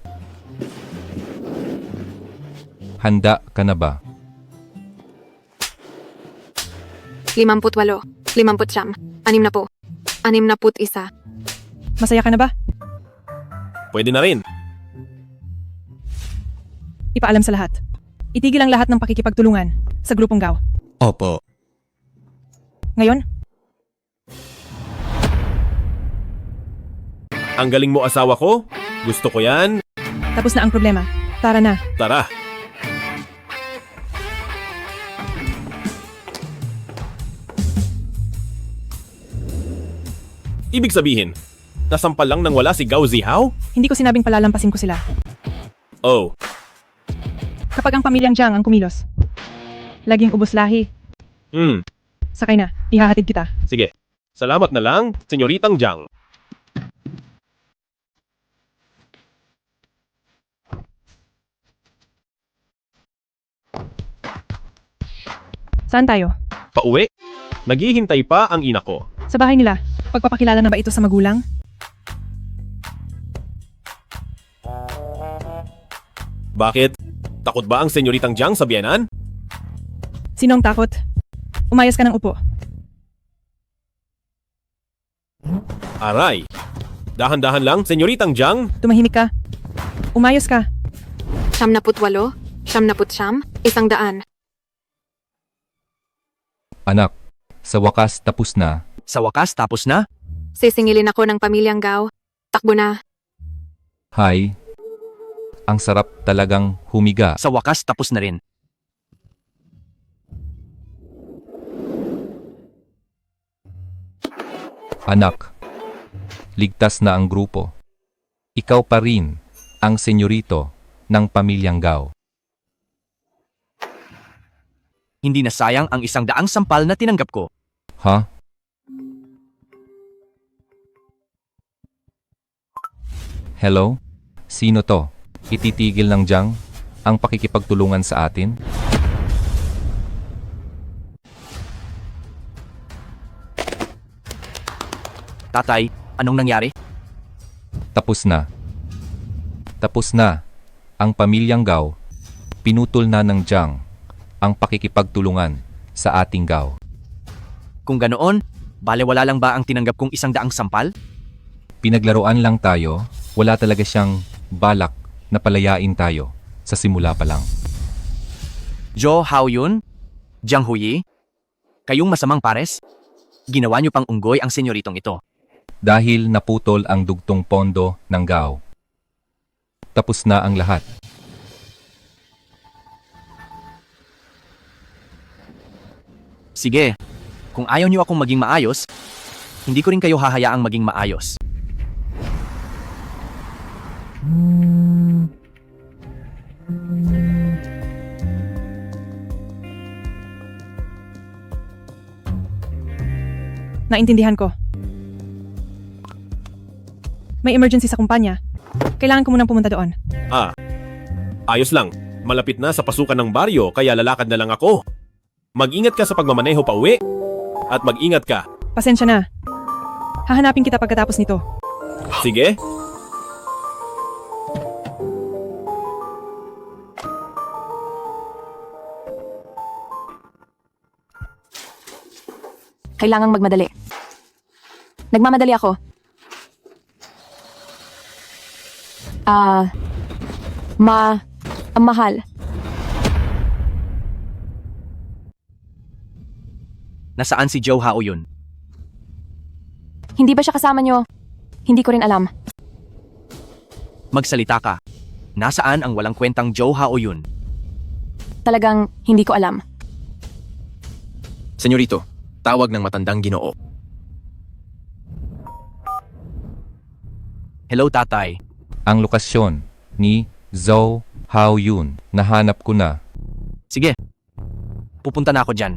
Handa ka na ba? 58, 59, 60, 61. Masaya ka na ba? Pwede na rin. Ipaalam sa lahat. Itigil ang lahat ng pakikipagtulungan sa grupong Gao. Opo. Ngayon, Ang galing mo, asawa ko. Gusto ko yan. tapos na ang problema. Tara na. Tara. Ibig sabihin, nasampal lang nang wala si Gao Zihaw? Hindi ko sinabing palalampasin ko sila. Oh, Kapag ang pamilyang Jiang ang kumilos, laging ubos lahi. Sakay na. Ihahatid kita. sige. Salamat na lang, Senyoritang Jiang. Saan tayo? Pauwi? Naghihintay pa ang ina ko. Sa bahay nila. Pagpapakilala na ba ito sa magulang? Bakit? Takot ba ang Senyoritang Jiang sa biyenan? Sinong takot? Umayos ka ng upo. Aray. Dahan-dahan lang, Senyoritang Jiang. Tumahimik ka. Umayos ka. 78, 79, 100. Anak, sa wakas tapos na. Sa wakas tapos na? Sisingilin ako ng pamilyang Gao. Takbo na. Hay, ang sarap talagang humiga. Sa wakas tapos na rin. Anak, ligtas na ang grupo. Ikaw pa rin ang senyorito ng pamilyang Gao. Hindi na sayang ang 100 sampal na tinanggap ko. Ha? Hello? Sino to? Ititigil ng Jiang ang pakikipagtulungan sa atin? Tatay, anong nangyari? Tapos na. Tapos na. Ang pamilyang Gao, pinutol na ng Jiang ang pakikipagtulungan sa ating Gao. Kung ganoon, Balewala lang ba ang tinanggap kong 100 sampal? Pinaglaruan lang tayo, wala talaga siyang balak na palayain tayo sa simula pa lang. Jo Haoyun? Jiang Huyi? Kayong masamang pares? Ginawa niyo pang unggoy ang senyoritong ito. Dahil naputol ang dugtong pondo ng Gao. Tapos na ang lahat. Sige, kung ayaw niyo akong maging maayos, hindi ko rin kayo hahayaang maging maayos. Naintindihan ko. May emergency sa kumpanya. Kailangan ko munang pumunta doon. Ayos lang. Malapit na sa pasukan ng baryo kaya lalakad na lang ako. Mag-ingat ka sa pagmamaneho pa uwi. At mag-ingat ka. Pasensya na. Hahanapin kita pagkatapos nito. Sige? Kailangang magmadali. Nagmamadali ako. Mahal. Nasaan si Jo Haoyun? Hindi ba siya kasama niyo? Hindi ko rin alam. Magsalita ka. Nasaan ang walang kwentang Jo Haoyun? Talagang hindi ko alam. Senyorito, tawag ng matandang Ginoo. Hello, tatay. Ang lokasyon ni Zhou Haoyun. Nahanap ko na. Sige. Pupunta na ako dyan.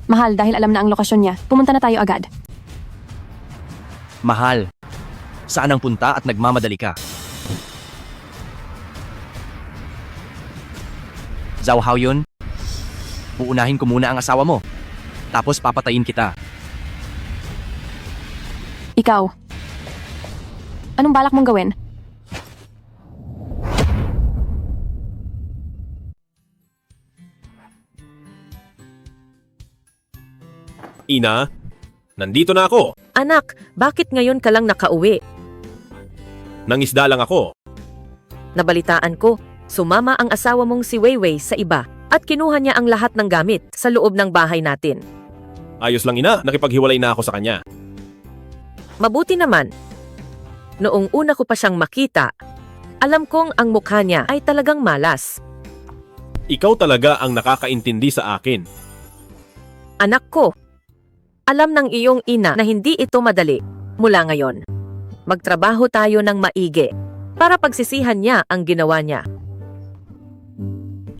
Mahal, dahil alam na ang lokasyon niya, pumunta na tayo agad. Mahal. Saan ang punta at nagmamadali ka? Zhao Haoyun, uunahin ko muna ang asawa mo. Tapos papatayin kita. Ikaw. Anong balak mong gawin? Ina, nandito na ako. Anak, bakit ngayon ka lang nakauwi? Nangisda lang ako. Nabalitaan ko, sumama ang asawa mong si Weiwei sa iba at kinuha niya ang lahat ng gamit sa loob ng bahay natin. Ayos lang ina, nakipaghiwalay na ako sa kanya. Mabuti naman. Noong una ko pa siyang makita, alam kong ang mukha niya ay talagang malas. Ikaw talaga ang nakakaintindi sa akin. Anak ko, alam ng iyong ina na hindi ito madali. Mula ngayon, magtrabaho tayo ng maigi para pagsisihan niya ang ginawa niya.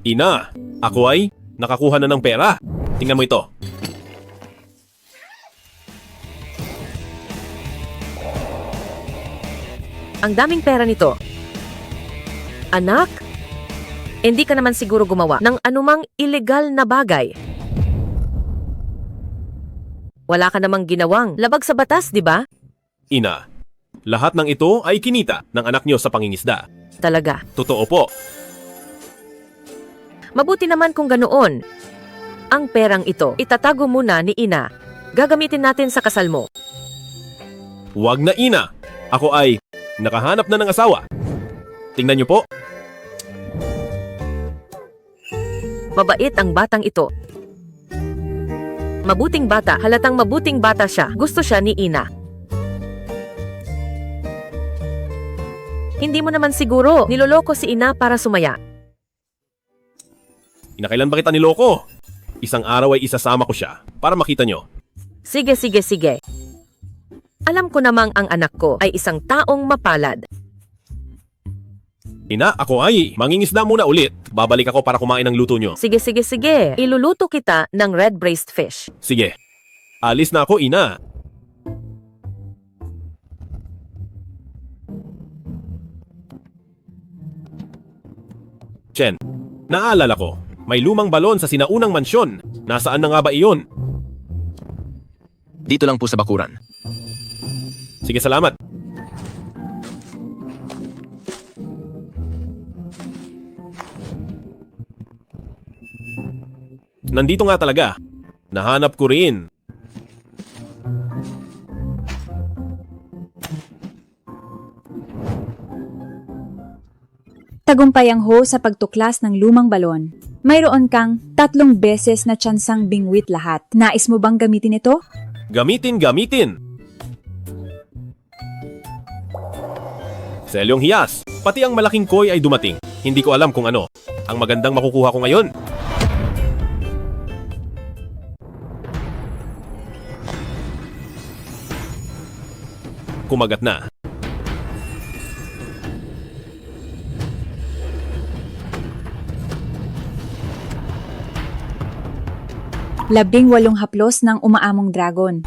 Ina, ako ay nakakuha na ng pera. Tingnan mo ito. Ang daming pera nito. Anak, hindi ka naman siguro gumawa ng anumang illegal na bagay. Wala ka namang ginawang labag sa batas, di ba? Ina, lahat ng ito ay kinita ng anak niyo sa pangingisda. Talaga. Totoo po. Mabuti naman kung ganoon. Ang perang ito, itatago muna ni ina. Gagamitin natin sa kasal mo. Huwag na ina. Ako ay nakahanap na ng asawa. Tingnan niyo po. Mabait ang batang ito. Mabuting bata, halatang mabuting bata siya. Gusto siya ni ina. Hindi mo naman siguro niloloko si ina para sumaya. Inakailan ba kita niloko? Isang araw ay isasama ko siya para makita niyo. Sige. Alam ko namang ang anak ko ay isang taong mapalad. Ina, ako ay mangingisda muna ulit. Babalik ako para kumain ng luto niyo. Sige. Iluluto kita ng red-braised fish. Sige. Alis na ako, ina. Chen, naalala ko. May lumang balon sa sinaunang mansyon. Nasaan na nga ba iyon? Dito lang po sa bakuran. Sige, salamat. Nandito nga talaga. Nahanap ko rin. Tagumpay ang Ho sa pagtuklas ng lumang balon. Mayroon kang 3 beses na tsansang bingwit lahat. Nais mo bang gamitin ito? Gamitin! Selyong hiyas, pati ang malaking koi ay dumating. Hindi ko alam kung ano. Ang magandang makukuha ko ngayon. Kumagat na. Labing 8 haplos ng umaamong dragon.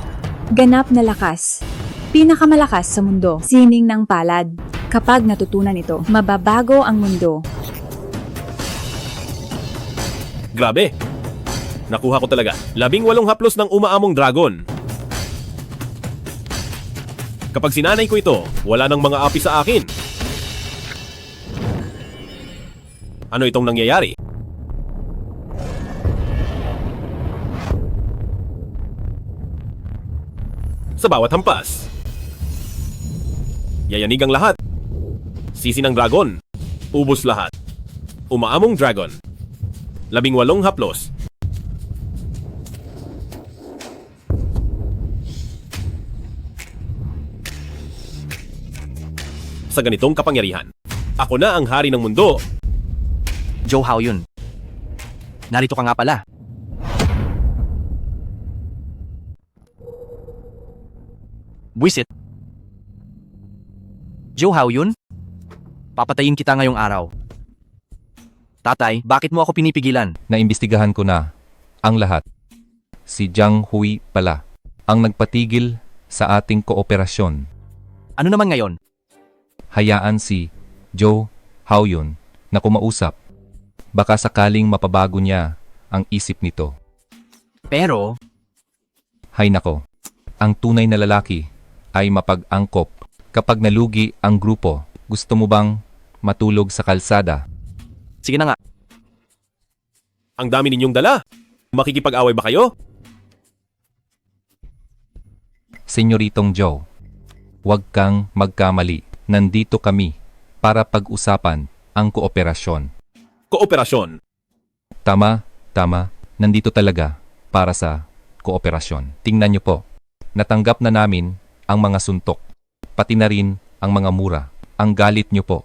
Ganap na lakas. Pinakamalakas sa mundo. Sining ng palad. Kapag natutunan ito, mababago ang mundo. Grabe! Nakuha ko talaga. 18 haplos ng umaamong dragon. Kapag sinanay ko ito, wala nang mga api sa akin. Ano itong nangyayari? Sa bawat hampas, yayanig ang lahat. Sisi ng dragon. Ubos lahat. Umaamong dragon. 18 haplos. Sa ganitong kapangyarihan, ako na ang hari ng mundo. Joe Haoyun. Narito ka nga pala. Buisit. Joe Haoyun? Papatayin kita ngayong araw. Tatay, bakit mo ako pinipigilan? Naimbestigahan ko na ang lahat. Si Jiang Hui pala ang nagpatigil sa ating kooperasyon. Ano naman ngayon? Hayaan si Joe Haoyun na kumausap. Baka sakaling mapabago niya ang isip nito. Pero, hay nako, ang tunay na lalaki ay mapag-angkop. Kapag nalugi ang grupo, gusto mo bang matulog sa kalsada? sige na nga. Ang dami ninyong dala. Makikipag-away ba kayo? Senyoritong Joe, huwag kang magkamali. Nandito kami para pag-usapan ang kooperasyon. Kooperasyon. Tama. Nandito talaga para sa kooperasyon. Tingnan niyo po, natanggap na namin ang mga suntok, pati na rin ang mga mura. Ang galit niyo po.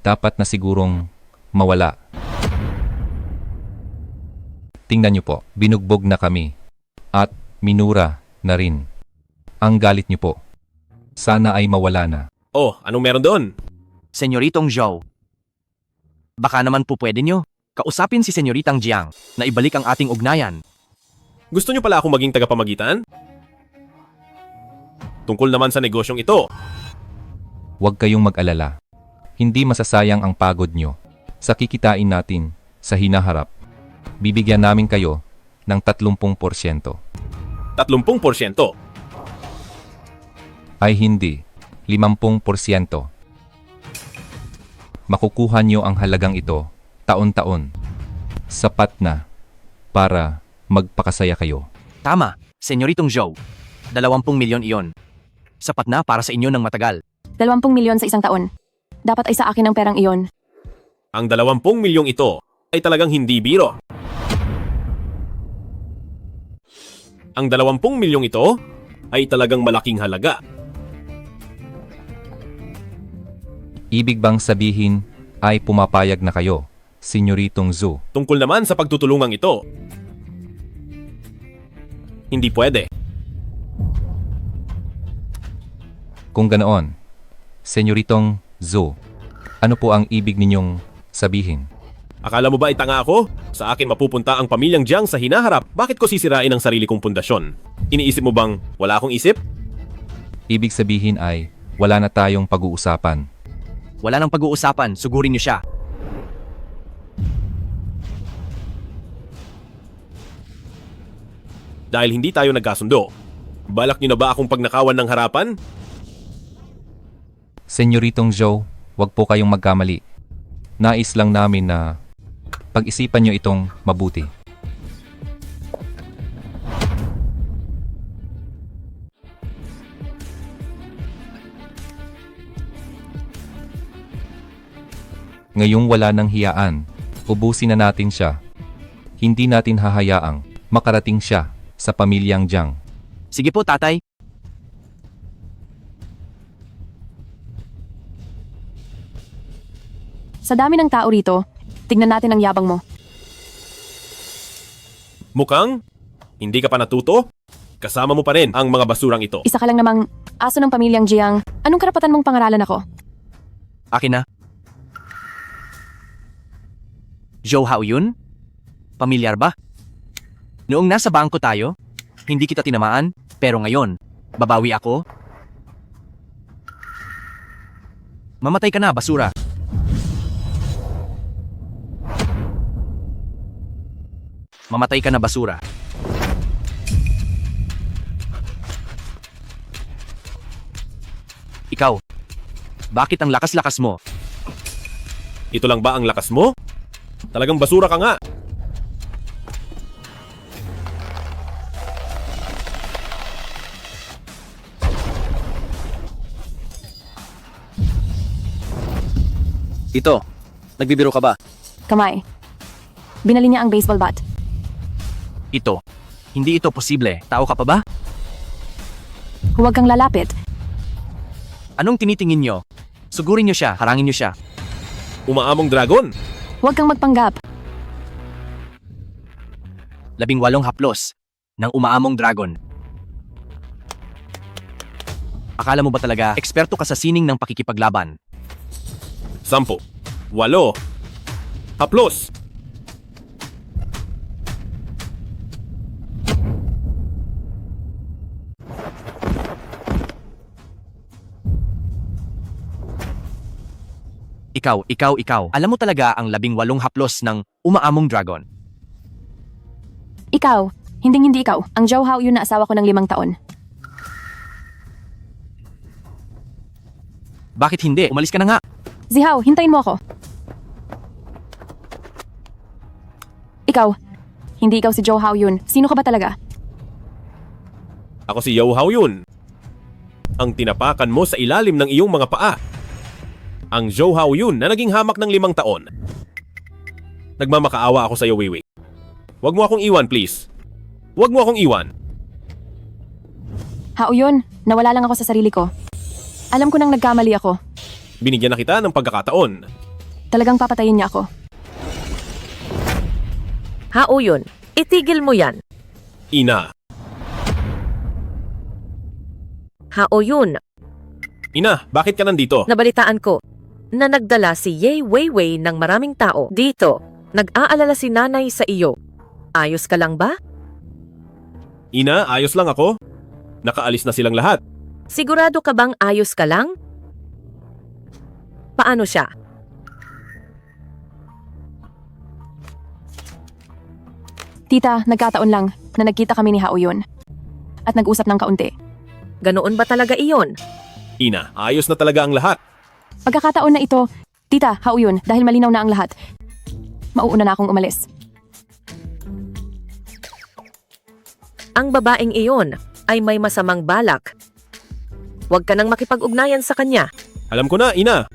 Dapat na sigurong mawala. Tingnan niyo po, binugbog na kami at minura na rin. Ang galit niyo po. Sana ay mawala na. Oh, anong meron doon? Senyoritong Joe, baka naman po pwede nyo kausapin si Senyoritang Jiang na ibalik ang ating ugnayan. Gusto niyo pala akong maging tagapamagitan? Tungkol naman sa negosyong ito. Huwag kayong mag-alala. Hindi masasayang ang pagod nyo sa kikitain natin sa hinaharap. Bibigyan namin kayo ng 30%. 30%? Ay hindi, 50%. Makukuha nyo ang halagang ito taon-taon. Sapat na para magpakasaya kayo. Tama, Senyoritong Joe. 20 milyon iyon. Sapat na para sa inyo ng matagal. 20 milyon sa isang taon. Dapat ay sa akin ang perang iyon. Ang 20 milyong ito ay talagang hindi biro. Ang 20 milyong ito ay talagang malaking halaga. Ibig bang sabihin ay pumapayag na kayo, Senyoritong Zhu? Tungkol naman sa pagtutulungang ito, hindi pwede. Kung ganoon, Senyoritong Zhu, ano po ang ibig ninyong sabihin? Akala mo ba itanga ako? Sa akin mapupunta ang pamilyang Jiang sa hinaharap. Bakit ko sisirain ang sarili kong pundasyon? Iniisip mo bang wala akong isip? Ibig sabihin ay wala na tayong pag-uusapan. Wala nang pag-uusapan, sugurin niyo siya. Dahil hindi tayo nagkasundo, balak niyo na ba akong pagnakawan ng harapan? Senyoritong Joe, wag po kayong magkamali. Nais lang namin na pag-isipan nyo itong mabuti. Ngayong wala ng hiyaan, ubusin na natin siya. Hindi natin hahayaang makarating siya sa pamilyang Jiang. Sige po, tatay. Sa dami ng tao rito, tignan natin ang yabang mo. Mukhang hindi ka pa natuto? Kasama mo pa rin ang mga basurang ito. Isa ka lang namang aso ng pamilyang Jiang. Anong karapatan mong pangaralan ako? Akin na. Zhou Haoyun? Pamilyar ba? Noong nasa bangko tayo, hindi kita tinamaan, pero ngayon, babawi ako? Mamatay ka na, basura. Mamatay ka na, basura. Ikaw, bakit ang lakas-lakas mo? Ito lang ba ang lakas mo? Talagang basura ka nga. Ito, nagbibiro ka ba? Kamay. Binali niya ang baseball bat. Ito, hindi ito posible. Tao ka pa ba? Huwag kang lalapit. Anong tinitingin nyo? Sugurin nyo siya, harangin nyo siya. Umaamong dragon. Huwag kang magpanggap. 18 haplos ng umaamong dragon. Akala mo ba talaga eksperto ka sa sining ng pakikipaglaban? 10, 8, haplos. Ikaw. Alam mo talaga ang 18 haplos ng umaamong dragon? Ikaw. Hindi ikaw. Ang Zhou Haoyun na asawa ko ng 5 taon. Bakit hindi? Umalis ka na nga. Zihao, hintayin mo ako. Ikaw. Hindi ikaw si Zhou Haoyun. Sino ka ba talaga? Ako si Zhou Haoyun. Ang tinapakan mo sa ilalim ng iyong mga paa. Ang Zhou Haoyun na naging hamak ng 5 taon. Nagmamakaawa ako sa iyo, Wiwi. Huwag mo akong iwan, please. Huwag mo akong iwan. Haoyun, nawala lang ako sa sarili ko. Alam ko nang nagkamali ako. Binigyan na kita ng pagkakataon. Talagang papatayin niya ako. Haoyun, itigil mo yan. Ina. Haoyun, Ina, bakit ka nandito? nabalitaan ko na nagdala si Ye Weiwei ng maraming tao dito. Nag-aalala si nanay sa iyo. Ayos ka lang ba? Ina, ayos lang ako. Nakaalis na silang lahat. Sigurado ka bang ayos ka lang? Paano siya? Tita, nagkataon lang na nagkita kami ni Haoyun. At nag-usap ng kaunti. Ganoon ba talaga iyon? Ina, ayos na talaga ang lahat. Pagkakataon na ito, Tita, Haoyun, dahil malinaw na ang lahat. Mauuna na akong umalis. Ang babaeng iyon ay may masamang balak. Huwag ka nang makipag-ugnayan sa kanya. Alam ko na, Ina.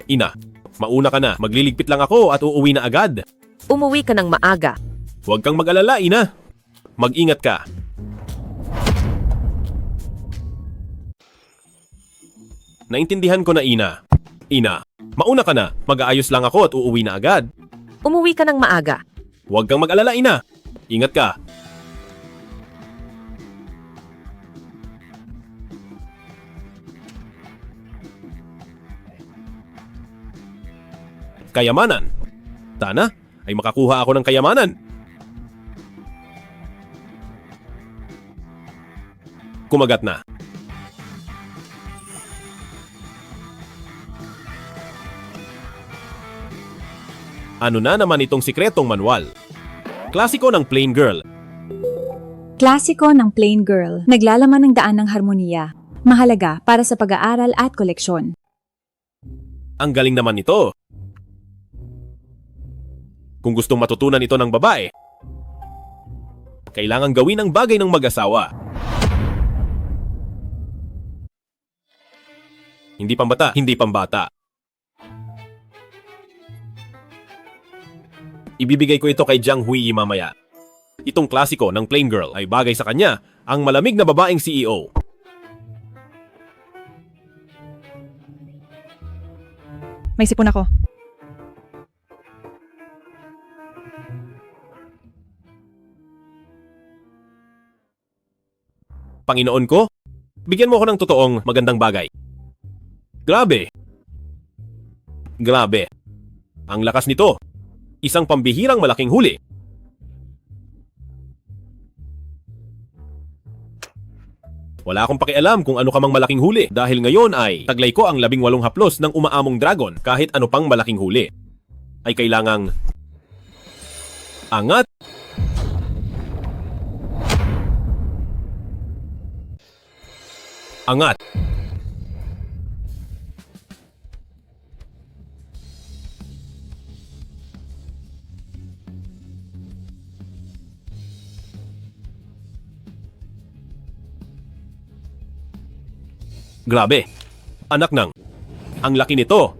Ina, mauna ka na. Magliligpit lang ako at uuwi na agad. Umuwi ka ng maaga. Huwag kang mag-alala, Ina. Mag-ingat ka. Naintindihan ko na, Ina. Ina, mauna ka na. Mag-aayos lang ako at uuwi na agad. Umuwi ka ng maaga. Huwag kang mag-alala, Ina. Ingat ka. Kayamanan. Sana ay makakuha ako ng kayamanan. Kumagat na. Ano na naman itong sikretong manual? Klasiko ng plain girl. Klasiko ng plain girl, naglalaman ng daan ng harmoniya. Mahalaga para sa pag-aaral at koleksyon. Ang galing naman nito. Kung gustong matutunan ito ng babae, kailangan gawin ang bagay ng mag-asawa. Hindi pambata, hindi pambata. Ibibigay ko ito kay Jiang Hui mamaya. Itong klasiko ng plain girl ay bagay sa kanya, ang malamig na babaeng CEO. May sipon ako. Panginoon ko, bigyan mo ako ng totoong magandang bagay. Grabe. Grabe. Ang lakas nito. Isang pambihirang malaking huli. Wala akong pakialam kung ano ka mang malaking huli dahil ngayon ay taglay ko ang 18 haplos ng umaamong dragon kahit ano pang malaking huli. Ay kailangang angat. Angat. Grabe. Anak ng. Ang laki nito.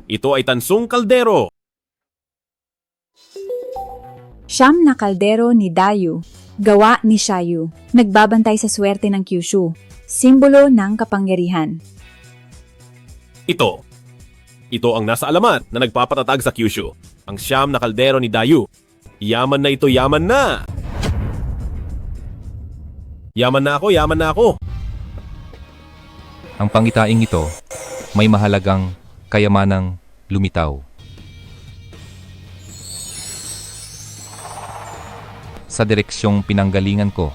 Ito ay tansong kaldero. Siyam na kaldero ni Dayu, gawa ni Xiaoyu, nagbabantay sa swerte ng Kyushu, simbolo ng kapangyarihan. Ito ang nasa alamat na nagpapatatag sa Kyushu. Ang siyam na kaldero ni Dayu. Yaman na ito, yaman na! Yaman na ako, yaman na ako! Ang pangitaing ito may mahalagang kayamanang lumitaw. Sa direksyong pinanggalingan ko,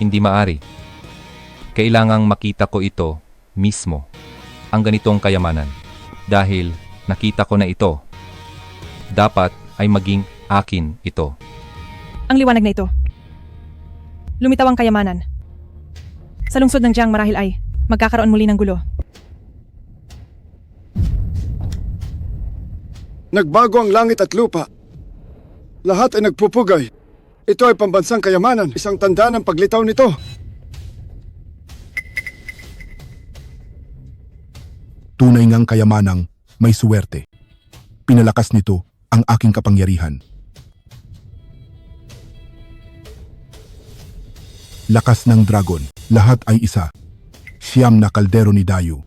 hindi maari. Kailangang makita ko ito mismo, ang ganitong kayamanan. Dahil nakita ko na ito, dapat ay maging akin ito. Ang liwanag na ito. Lumitaw ang kayamanan. Sa lungsod ng Jiang marahil ay magkakaroon muli ng gulo. Nagbago ang langit at lupa. Lahat ay nagpupugay. Ito ay pambansang kayamanan, isang tanda ng paglitaw nito. Tunay ngang kayamanang may suwerte. Pinalakas nito ang aking kapangyarihan. Lakas ng dragon, lahat ay isa. Siyam na kaldero ni Dayu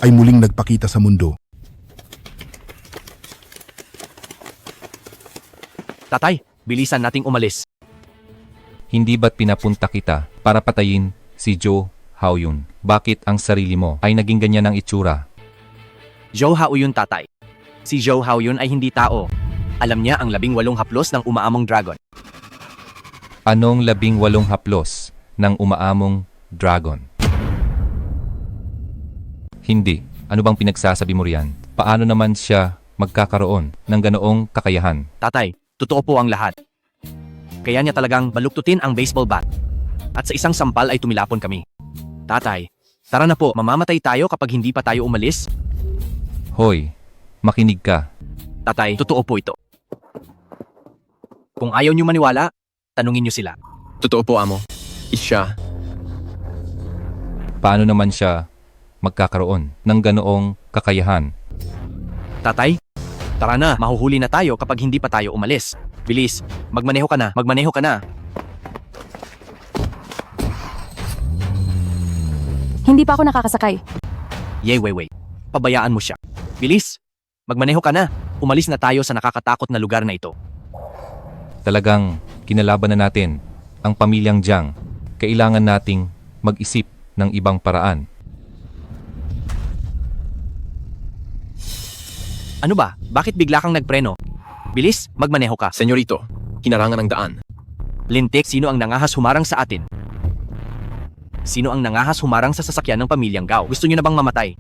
ay muling nagpakita sa mundo. Tatay, bilisan nating umalis. Hindi ba't pinapunta kita para patayin si Zhou Haoyun? Bakit ang sarili mo ay naging ganyan ang itsura? Zhou Haoyun, tatay. Si Zhou Haoyun ay hindi tao. Alam niya ang 18 haplos ng umaamong dragon. Anong 18 haplos ng umaamong dragon? Hindi. Ano bang pinagsasabi mo riyan? Paano naman siya magkakaroon ng ganoong kakayahan? Tatay, totoo po ang lahat. Kaya niya talagang baluktutin ang baseball bat. At sa isang sampal ay tumilapon kami. Tatay, tara na po, mamamatay tayo kapag hindi pa tayo umalis. Hoy, makinig ka. Tatay, totoo po ito. Kung ayaw niyo maniwala, tanungin niyo sila. Totoo po, amo. Siya. Paano naman siya magkakaroon ng ganoong kakayahan? Tatay, tara na, mahuhuli na tayo kapag hindi pa tayo umalis. Bilis, magmaneho ka na, magmaneho ka na. Hindi pa ako nakakasakay. Wait. Pabayaan mo siya. Bilis, magmaneho ka na. Umalis na tayo sa nakakatakot na lugar na ito. Talagang kinalaban na natin ang pamilyang Jiang. Kailangan nating mag-isip ng ibang paraan. Ano ba? Bakit bigla kang nagpreno? Bilis, magmaneho ka. Senyorito, hinarangan ng daan. Lintik, sino ang nangahas humarang sa atin? Sino ang nangahas humarang sa sasakyan ng pamilyang Gao? Gusto niyo na bang mamatay?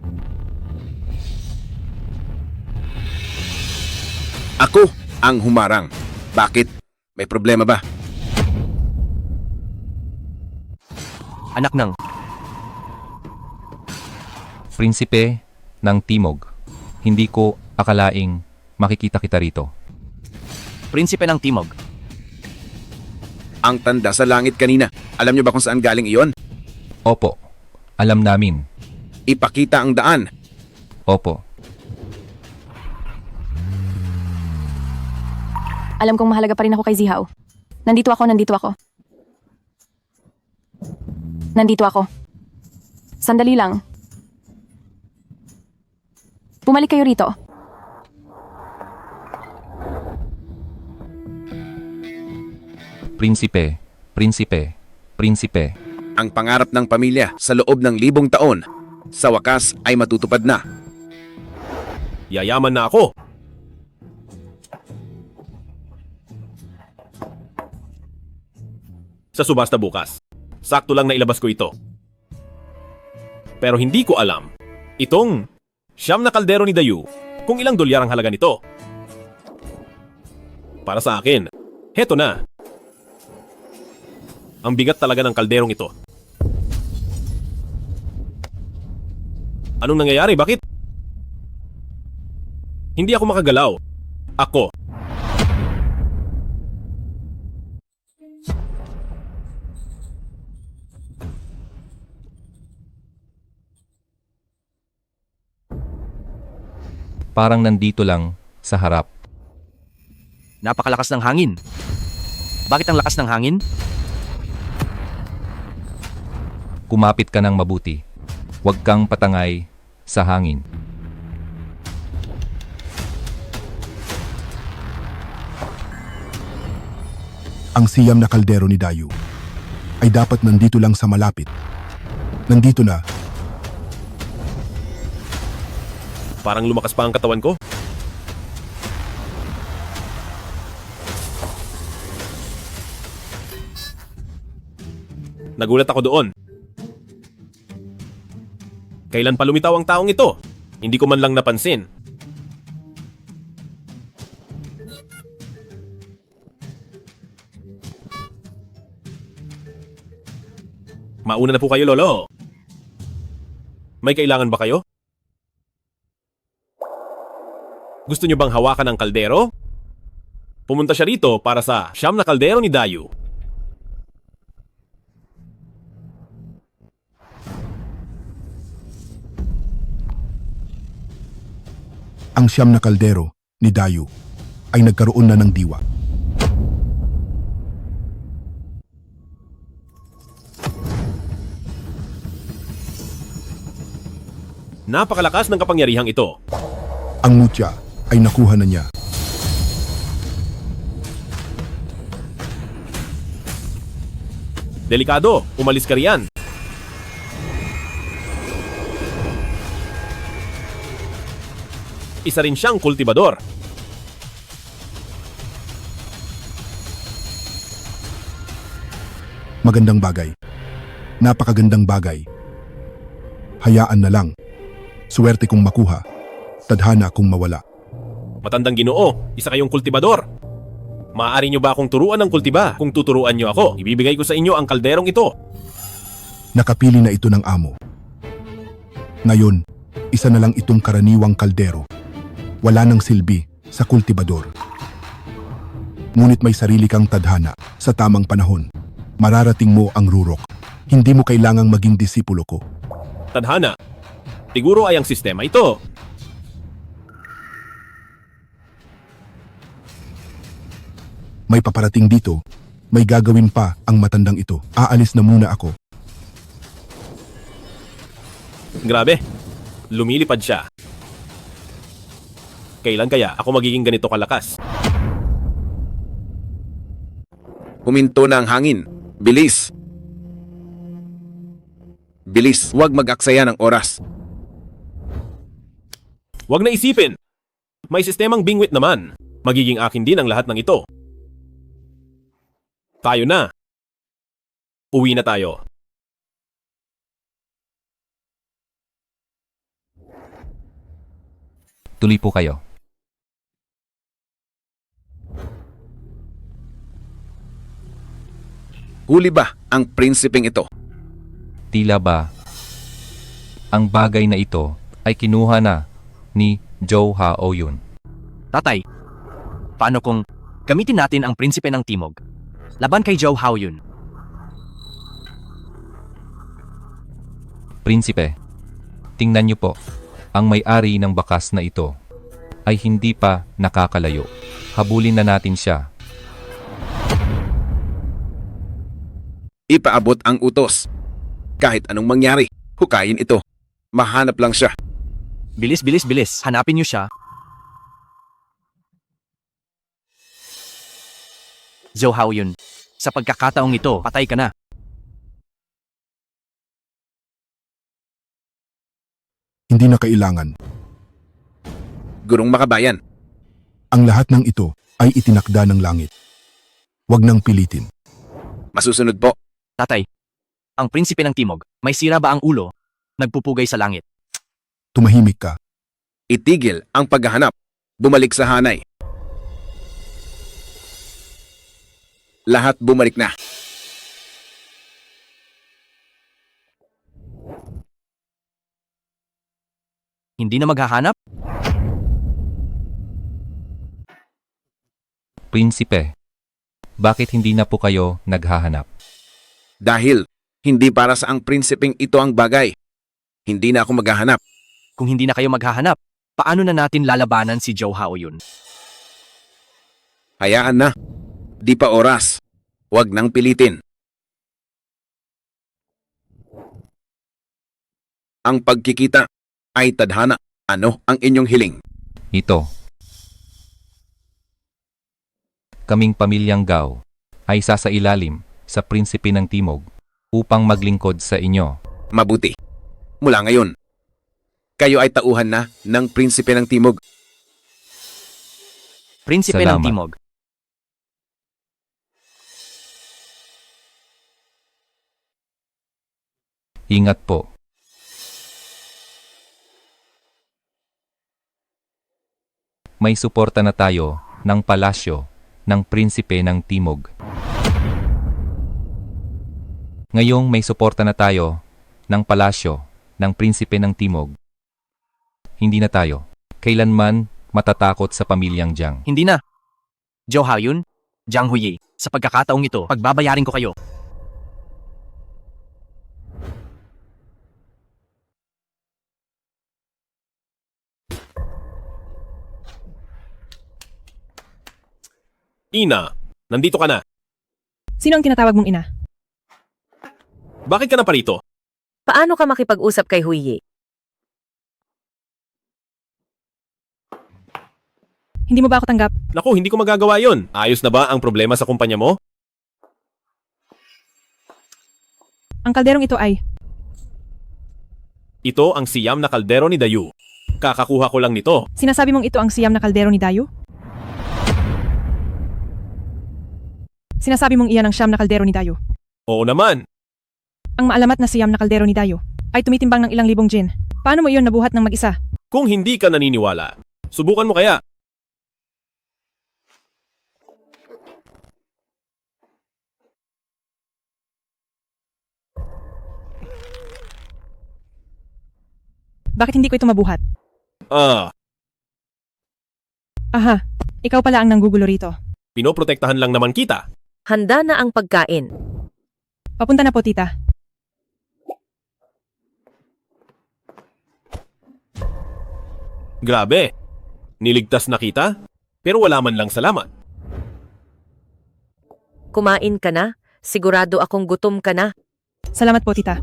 Ako ang humarang. Bakit? May problema ba? Anak ng Prinsipe ng Timog. Hindi ko akalaing makikita kita rito. Prinsipe ng Timog. Ang tanda sa langit kanina. Alam niyo ba kung saan galing iyon? Opo, alam namin. Ipakita ang daan. Opo. Alam kong mahalaga pa rin ako kay Zihaw. Nandito ako. Nandito ako. Sandali lang. Bumalik kayo rito. Prinsipe, prinsipe, prinsipe. Ang pangarap ng pamilya sa loob ng 1,000 taon, sa wakas ay matutupad na. Yayaman na ako. Sa subasta bukas. Sakto lang na ilabas ko ito. Pero hindi ko alam, itong siyam na kaldero ni Dayu, kung ilang dolyar ang halaga nito. Para sa akin, heto na. Ang bigat talaga ng kalderong ito. Anong nangyayari? Bakit? Hindi ako makagalaw. Ako. Parang nandito lang sa harap. Napakalakas ng hangin. Bakit ang lakas ng hangin? Kumapit ka ng mabuti. Huwag kang patangay sa hangin. Ang siyam na kaldero ni Dayu ay dapat nandito lang sa malapit. Nandito na. Parang lumakas pa ang katawan ko. Nagulat ako doon. Kailan pa lumitaw ang taong ito? Hindi ko man lang napansin. Mauna na po kayo, Lolo. May kailangan ba kayo? Gusto niyo bang hawakan ang kaldero? Pumunta siya rito para sa siyam na kaldero ni Dayu. Ang siyam na kaldero ni Dayu ay nagkaroon na ng diwa. Napakalakas ng kapangyarihang ito. Ang mutya ay nakuha na niya. Delikado, umalis ka riyan. Isa rin siyang kultibador. Magandang bagay. Napakagandang bagay. Hayaan na lang. Swerte kong makuha. Tadhana kung mawala. Matandang Ginoo, isa kayong kultibador. Maaari niyo ba akong turuan ng kultiba? Kung tuturuan niyo ako, ibibigay ko sa inyo ang kalderong ito. Nakapili na ito ng amo. Ngayon, isa na lang itong karaniwang kaldero. Wala nang silbi sa kultibador. Ngunit may sarili kang tadhana sa tamang panahon. Mararating mo ang rurok. Hindi mo kailangang maging disipulo ko. Tadhana, siguro ay ang sistema ito. May paparating dito. May gagawin pa ang matandang ito. Aalis na muna ako. Grabe, lumilipad siya. Kailan kaya ako magiging ganito kalakas? Huminto na ang hangin. Bilis! Bilis, huwag mag-aksaya ng oras. Huwag na isipin. May sistemang bingwit naman. Magiging akin din ang lahat ng ito. Tayo na. Uwi na tayo. Tuloy po kayo. Huli ba ang prinsipeng ito? Tila ba ang bagay na ito ay kinuha na ni Zhou Hao yun? Tatay, paano kung gamitin natin ang prinsipe ng Timog Laban kay Zhou Haoyun. Prinsipe, tingnan niyo po. Ang may-ari ng bakas na ito ay hindi pa nakakalayo. Habulin na natin siya. Ipaabot ang utos. Kahit anong mangyari, hukayin ito. Mahanap lang siya. Bilis, bilis, bilis. Hanapin niyo siya. Zhou Haoyun, sa pagkakataong ito, patay ka na. Hindi na kailangan. Gurong makabayan. Ang lahat ng ito ay itinakda ng langit. Huwag nang pilitin. Masusunod po. Tatay, ang prinsipe ng Timog, may sira ba ang ulo? Nagpupugay sa langit. Tumahimik ka. Itigil ang paghahanap. Bumalik sa hanay. Lahat bumalik na. Hindi na maghahanap? Prinsipe, bakit hindi na po kayo naghahanap? Dahil hindi para sa ang prinsipeng ito ang bagay. Hindi na ako maghahanap. Kung hindi na kayo maghahanap, paano na natin lalabanan si Zhou Haoyun? Hayaan na. Di pa oras. Huwag nang pilitin. Ang pagkikita ay tadhana. Ano ang inyong hiling? Ito. Kaming pamilyang Gao ay sasailalim sa prinsipe ng Timog upang maglingkod sa inyo. Mabuti. Mula ngayon, kayo ay tauhan na ng prinsipe ng Timog. Prinsipe ng Salamat. Timog. Ingat po. May suporta na tayo ng palasyo ng prinsipe ng Timog. Ngayong may suporta na tayo ng palasyo ng prinsipe ng Timog, hindi na tayo kailanman matatakot sa pamilyang Jiang. Hindi na. Zhou Haoyun, Jiang Huyi, sa pagkakataong ito, pagbabayarin ko kayo. Ina, nandito ka na. Sino ang tinatawag mong ina? Bakit ka na parito? Paano ka makipag-usap kay Huyi? Hindi mo ba ako tanggap? Naku, hindi ko magagawa yon. Ayos na ba ang problema sa kumpanya mo? Ang kalderong ito ay... Ito ang siyam na kaldero ni Dayu. Kakakuha ko lang nito. Sinasabi mong ito ang siyam na kaldero ni Dayu? Sinasabi mong iyan ang siyam na kaldero ni Dayu? Oo naman. Ang maalamat na siyam na kaldero ni Dayu ay tumitimbang ng ilang libong gin. Paano mo iyon nabuhat ng mag-isa? Kung hindi ka naniniwala, subukan mo kaya. Bakit hindi ko ito mabuhat? Aha, ikaw pala ang nanggugulo rito. Pinoprotektahan lang naman kita. Handa na ang pagkain. Papunta na po, tita. Grabe. Niligtas na kita, pero wala man lang salamat. Kumain ka na? Sigurado akong gutom ka na. Salamat po, tita.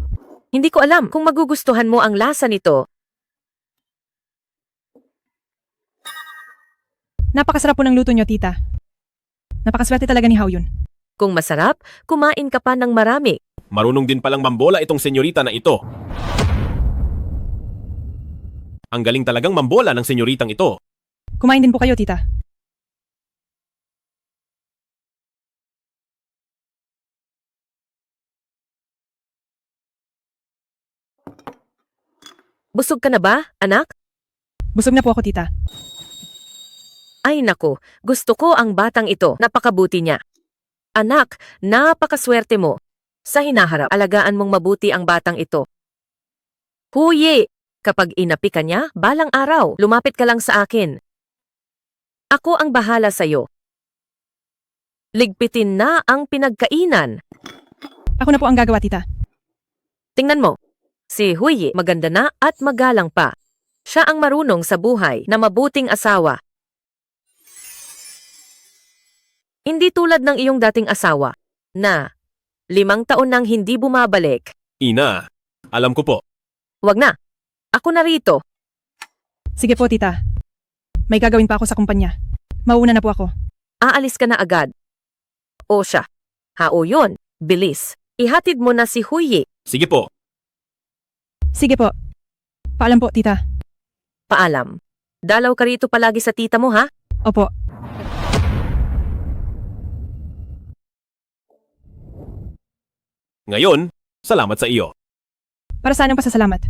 Hindi ko alam kung magugustuhan mo ang lasa nito. Napakasarap po ng luto nyo, tita. Napakaswerte talaga ni Haoyun. Kung masarap, kumain ka pa ng marami. Marunong din palang mambola itong senyorita na ito. Ang galing talagang mambola ng senyoritang ito. Kumain din po kayo, tita. Busog ka na ba, anak? Busog na po ako, tita. Ay nako, gusto ko ang batang ito. Napakabuti niya. Anak, napakaswerte mo. Sa hinaharap, alagaan mong mabuti ang batang ito. Huyi! Kapag inapi ka niya, balang araw, lumapit ka lang sa akin. Ako ang bahala sa'yo. Ligpitin na ang pinagkainan. Ako na po ang gagawa, tita. Tingnan mo. Si Huyi maganda na at magalang pa. Siya ang marunong sa buhay na mabuting asawa. Hindi tulad ng iyong dating asawa na 5 taon nang hindi bumabalik. Ina, alam ko po. Wag na. Ako na rito. Sige po, tita. May gagawin pa ako sa kumpanya. Mauuna na po ako. Aalis ka na agad. O siya. Hao yun. Bilis. Ihatid mo na si Huyi. Sige po. Sige po. Paalam po, tita. Paalam. Dalaw ka rito palagi sa tita mo, ha? Opo. Ngayon, salamat sa iyo. Para saan ang pasasalamat?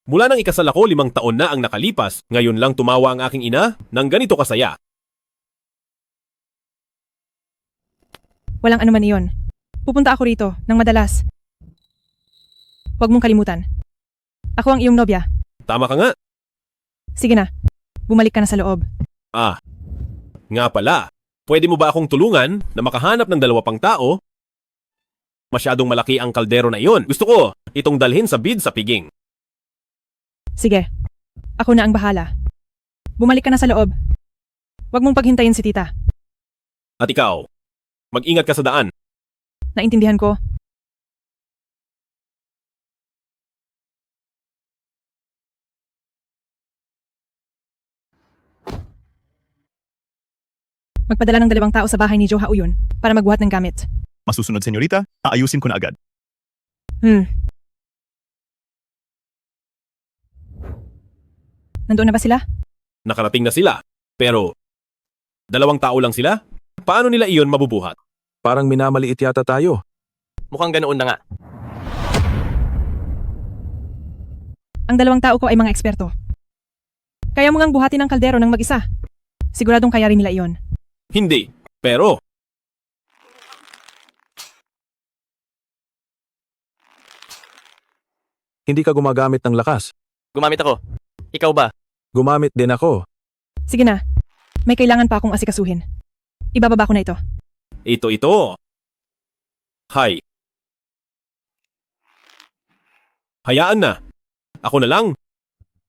Mula nang ikasal ako 5 taon na ang nakalipas, ngayon lang tumawa ang aking ina ng ganito kasaya. Walang anuman iyon. Pupunta ako rito ng madalas. Huwag mong kalimutan. Ako ang iyong nobya. Tama ka nga. Sige na. Bumalik ka na sa loob. Ah, nga pala. Pwede mo ba akong tulungan na makahanap ng 2 pang tao? Masyadong malaki ang kaldero na iyon. Gusto ko itong dalhin sa bid sa piging. Sige. Ako na ang bahala. Bumalik ka na sa loob. Huwag mong paghintayin si tita. At ikaw, mag-ingat ka sa daan. Naintindihan ko. Magpadala ng 2 tao sa bahay ni Joe Haoyun para magbuhat ng gamit. Masusunod, senyorita. Aayusin ko na agad. Nandoon na ba sila? Nakarating na sila. Pero, 2 tao lang sila? Paano nila iyon mabubuhat? Parang minamaliit yata tayo. Mukhang ganoon na nga. Ang 2 tao ko ay mga eksperto. Kaya mo ngang buhatin ang kaldero ng mag-isa. Siguradong kaya rin nila iyon. Hindi. Pero, Hindi ka gumagamit ng lakas. Gumamit ako. Ikaw ba? Gumamit din ako. Sige na. May kailangan pa akong asikasuhin. Ibababa ko na ito. ito. Hay. Hayaan na. Ako na lang.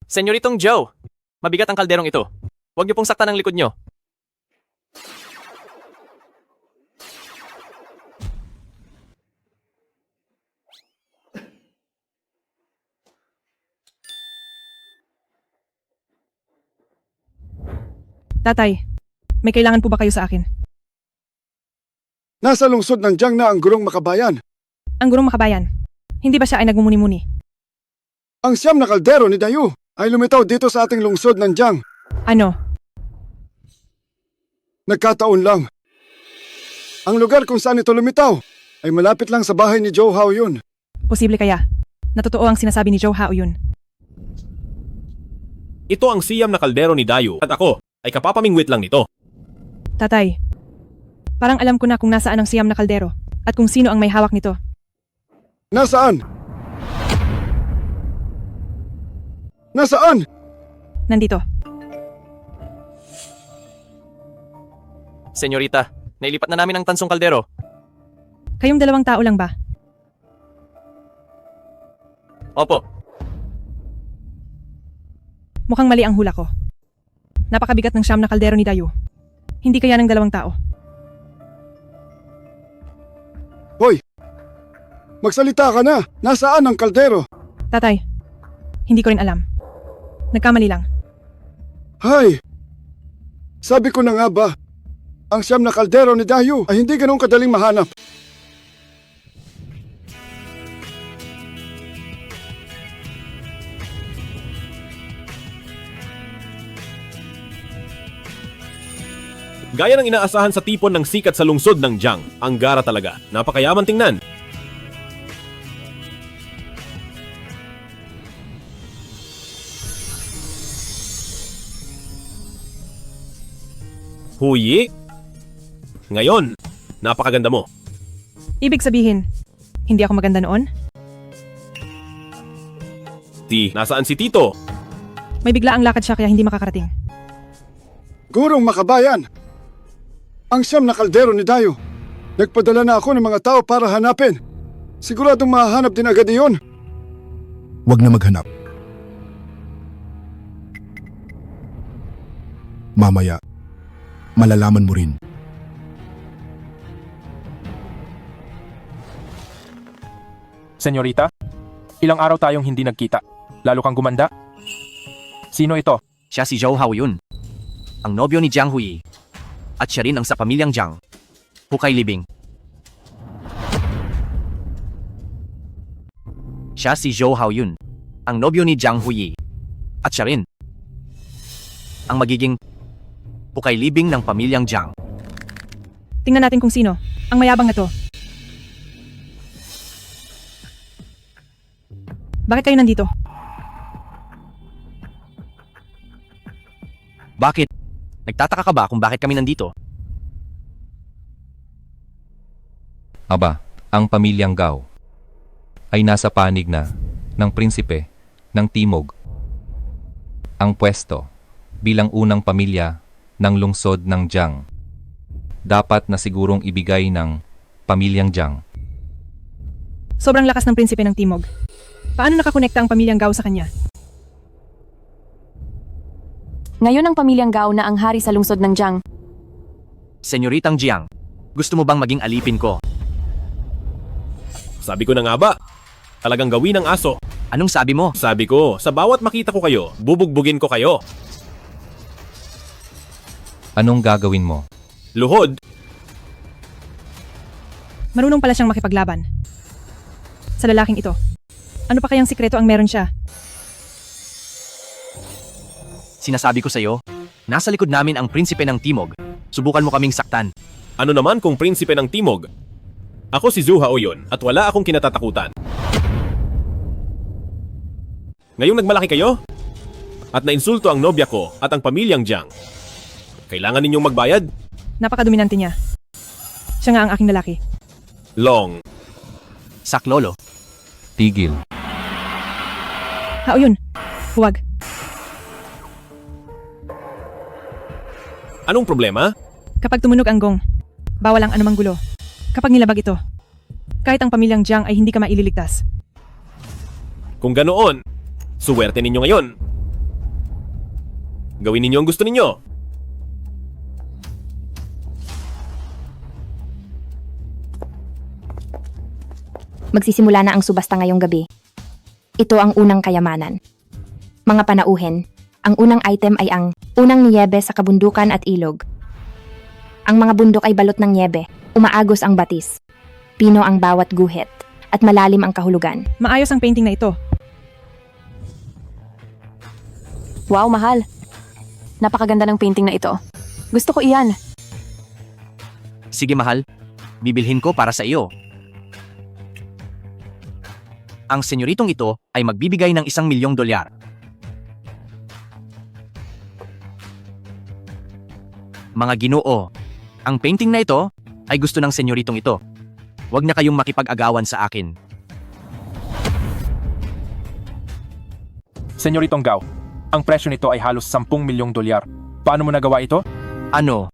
Senyoritong Joe, mabigat ang kalderong ito. Huwag niyo pong saktan ang likod niyo. Tatay, may kailangan po ba kayo sa akin? Nasa lungsod ng Jiang na ang gurong makabayan. Ang gurong makabayan. Hindi ba siya ay nagmumuni-muni? Ang 9 na kaldero ni Dayu ay lumitaw dito sa ating lungsod ng Jiang. Ano? Nagkataon lang. Ang lugar kung saan ito lumitaw ay malapit lang sa bahay ni Joe Haoyun. Posible kaya na totoo ang sinasabi ni Joe Haoyun. Ito ang 9 na kaldero ni Dayu at ako ay kapapamingwit lang nito. Tatay, parang alam ko na kung nasaan ang 9 na kaldero at kung sino ang may hawak nito. Nasaan? Nasaan? Nandito. Senyorita, nailipat na namin ang tansong kaldero. Kayong 2 tao lang ba? Opo. Mukhang mali ang hula ko. Napakabigat ng 9 na kaldero ni Dayu. Hindi kaya ng 2 tao. Hoy! Magsalita ka na! Nasaan ang kaldero? Tatay, hindi ko rin alam. Nagkamali lang. Hay! Sabi ko na nga ba, ang 9 na kaldero ni Dayu ay hindi ganun kadaling mahanap. Gaya ng inaasahan sa tipon ng sikat sa lungsod ng Jiang, ang gara talaga. Napakayaman tingnan. Huyi? Ngayon, napakaganda mo. Ibig sabihin, hindi ako maganda noon? Nasaan si Tito? May bigla ang lakad siya kaya hindi makakarating. Gurong makabayan! ang siyam na kaldero ni Dayo. Nagpadala na ako ng mga tao para hanapin. Siguradong mahahanap din agad iyon. Huwag na maghanap. Mamaya, malalaman mo rin. Senyorita, ilang araw tayong hindi nagkita. Lalo kang gumanda. Sino ito? Siya si Zhou Haoyun, ang nobyo ni Jiang Huyi. At siya rin ang sa pamilyang Jiang. Hukay Libing. Siya si Zhou Haoyun, ang nobyo ni Jiang Huyi. At siya rin ang magiging hukay libing ng pamilyang Jiang. Tingnan natin kung sino ang mayabang na to. Bakit kayo nandito? Bakit? Nagtataka ka ba kung bakit kami nandito? Aba, ang pamilyang Gao ay nasa panig na ng prinsipe ng Timog. Ang pwesto bilang unang pamilya ng lungsod ng Jiang. Dapat na sigurong ibigay ng pamilyang Jiang. Sobrang lakas ng prinsipe ng Timog. Paano nakakonekta ang pamilyang Gao sa kanya? Ngayon ang pamilyang Gao na ang hari sa lungsod ng Jiang. Senyoritang Jiang, gusto mo bang maging alipin ko? Sabi ko na nga ba? Talagang gawin ng aso. Anong sabi mo? Sabi ko, sa bawat makita ko kayo, bubugbugin ko kayo. Anong gagawin mo? Luhod. Marunong pala siyang makipaglaban. Sa lalaking ito. Ano pa kayang sikreto ang meron siya? Sinasabi ko sa'yo, nasa likod namin ang prinsipe ng Timog. Subukan mo kaming saktan. Ano naman kung prinsipe ng Timog? Ako si Zhou Haoyun at wala akong kinatatakutan. Ngayong nagmalaki kayo? At nainsulto ang nobya ko at ang pamilyang Jiang. Kailangan ninyong magbayad? Napakadominante niya. Siya nga ang aking lalaki. Long. Saklolo. Tigil. Haoyun. Huwag. Anong problema? Kapag tumunog ang gong, bawal ang anumang gulo. Kapag nilabag ito, kahit ang pamilyang Jiang ay hindi ka maililigtas. Kung ganoon, suwerte ninyo ngayon. Gawin ninyo ang gusto ninyo. Magsisimula na ang subasta ngayong gabi. Ito ang unang kayamanan. Mga panauhin, ang unang item ay ang unang niyebe sa kabundukan at ilog. Ang mga bundok ay balot ng niyebe, umaagos ang batis. Pino ang bawat guhit, at malalim ang kahulugan. Maayos ang painting na ito. Wow, mahal. Napakaganda ng painting na ito. Gusto ko iyan. Sige mahal, bibilhin ko para sa iyo. Ang senyoritong ito ay magbibigay ng $1,000,000. Mga Ginoo, ang painting na ito ay gusto ng senyoritong ito. Huwag na kayong makipag-agawan sa akin. Senyoritong Gao, ang presyo nito ay halos $10,000,000. Paano mo nagawa ito? Ano?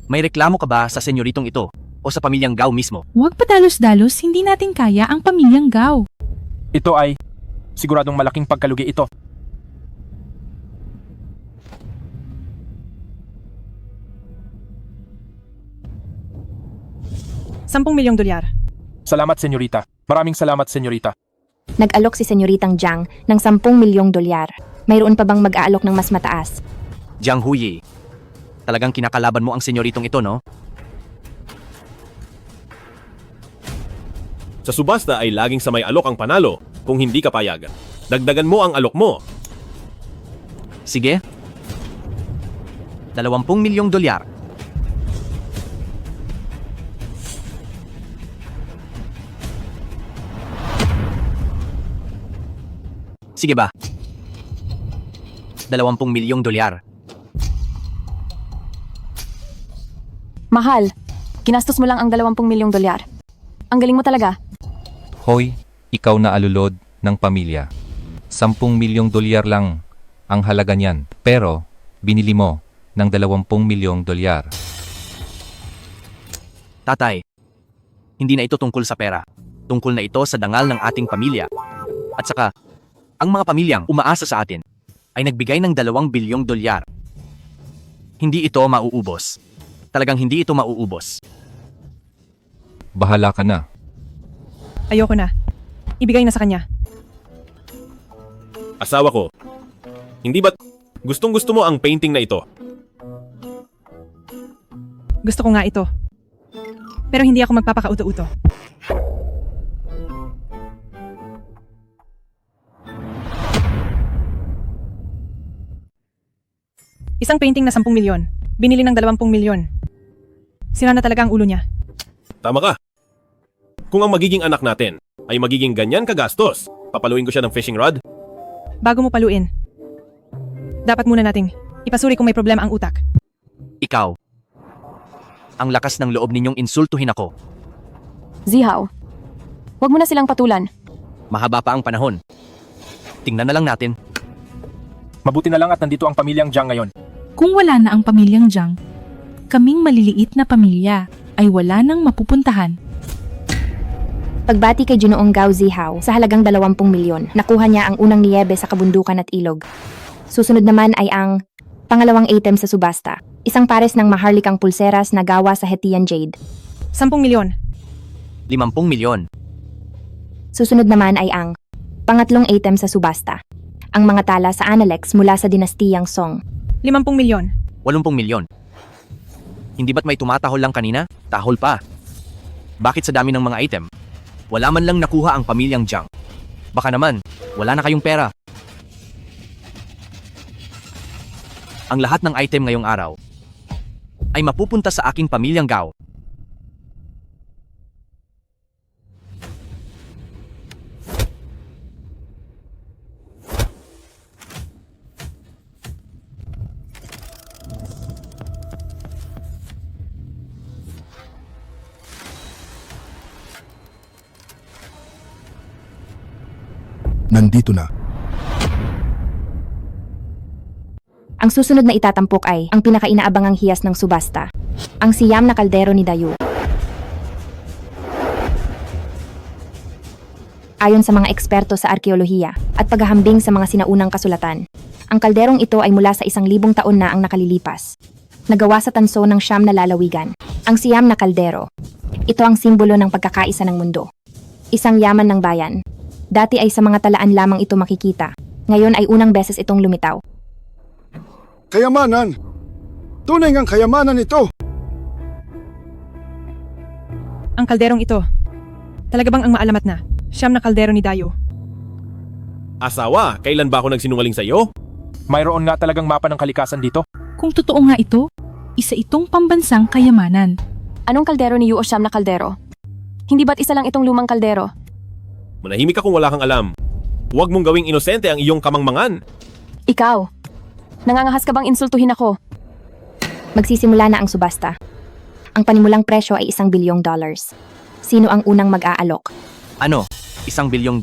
May reklamo ka ba sa senyoritong ito o sa pamilyang Gao mismo? Huwag padalos-dalos, hindi natin kaya ang pamilyang Gao. Ito ay siguradong malaking pagkalugi ito. $10,000,000. Salamat, senyorita. Maraming salamat, senyorita. Nag-alok si Senyoritang Jiang ng $10,000,000. Mayroon pa bang mag-aalok ng mas mataas? Jiang Huyi, talagang kinakalaban mo ang senyoritong ito, no? Sa subasta ay laging sa may alok ang panalo kung hindi ka payag. Dagdagan mo ang alok mo. Sige. $20,000,000. Sige ba? $20,000,000. Mahal, ginastos mo lang ang $20,000,000. Ang galing mo talaga. Hoy, ikaw na alulod ng pamilya. $10,000,000 lang ang halaga niyan. Pero, binili mo ng $20,000,000. Tatay, hindi na ito tungkol sa pera. Tungkol na ito sa dangal ng ating pamilya. At saka, ang mga pamilyang umaasa sa atin ay nagbigay ng 2 bilyong dolyar. Hindi ito mauubos. Talagang hindi ito mauubos. Bahala ka na. Ayoko na. Ibigay na sa kanya. Asawa ko, hindi ba't gustong-gusto mo ang painting na ito? Gusto ko nga ito. Pero hindi ako magpapakauto-uto. Isang painting na 10 milyon. Binili ng 20 milyon. Sira na talaga ang ulo niya. Tama ka. Kung ang magiging anak natin ay magiging ganyan kagastos, papaluin ko siya ng fishing rod? Bago mo paluin, dapat muna nating ipasuri kung may problema ang utak. Ikaw, ang lakas ng loob ninyong insultuhin ako. Zihaw, huwag mo na silang patulan. Mahaba pa ang panahon. Tingnan na lang natin. Mabuti na lang at nandito ang pamilyang Jiang ngayon. Kung wala na ang pamilyang Jiang, kaming maliliit na pamilya ay wala nang mapupuntahan. Pagbati kay Ginoong Gao Zihaw sa halagang 20 milyon, nakuha niya ang unang niyebe sa kabundukan at ilog. Susunod naman ay ang pangalawang item sa subasta, isang pares ng maharlikang pulseras na gawa sa Hetian Jade. 10 milyon. 50 milyon. Susunod naman ay ang pangatlong item sa subasta, ang mga tala sa Analex mula sa dinastiyang Song. 50 milyon. 80 milyon. Hindi ba't may tumatahol lang kanina? Tahol pa. Bakit sa dami ng mga item? Wala man lang nakuha ang pamilyang Jiang. Baka naman, wala na kayong pera. Ang lahat ng item ngayong araw ay mapupunta sa aking pamilyang Gao. Nandito na. Ang susunod na itatampok ay ang pinakainaabangang hiyas ng subasta, ang siyam na kaldero ni Dayu. Ayon sa mga eksperto sa arkeolohiya at paghahambing sa mga sinaunang kasulatan, ang kalderong ito ay mula sa 1,000 taon na ang nakalilipas. Nagawa sa tanso ng siyam na lalawigan, ang siyam na kaldero. Ito ang simbolo ng pagkakaisa ng mundo. Isang yaman ng bayan. Dati ay sa mga talaan lamang ito makikita. Ngayon ay unang beses itong lumitaw. Kayamanan! Tunay ngang kayamanan ito! Ang kalderong ito. Talaga bang ang maalamat na siyam na kaldero ni Dayo? Asawa, kailan ba ako nagsinungaling sa iyo? Mayroon nga talagang mapa ng kalikasan dito. Kung totoo nga ito, isa itong pambansang kayamanan. Anong kaldero ni Yu o siyam na kaldero? Hindi ba't isa lang itong lumang kaldero? Manahimik ka kung wala kang alam. Huwag mong gawing inosente ang iyong kamangmangan. Ikaw, nangangahas ka bang insultuhin ako? Magsisimula na ang subasta. Ang panimulang presyo ay $1 bilyong. Sino ang unang mag-aalok? Ano? $1 bilyong?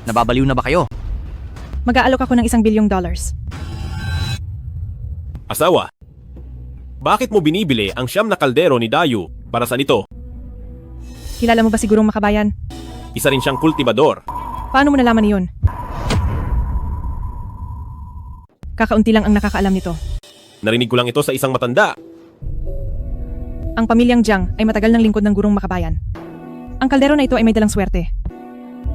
Nababaliw na ba kayo? Mag-aalok ako ng $1 bilyong. Asawa, bakit mo binibili ang siyam na kaldero ni Dayu para saan ito? Kilala mo ba sigurong makabayan? Isa rin siyang kultibador. Paano mo nalaman iyon? Kakaunti lang ang nakakaalam nito. Narinig ko lang ito sa isang matanda. Ang pamilyang Jiang ay matagal ng lingkod ng gurong makabayan. Ang kaldero na ito ay may dalang swerte.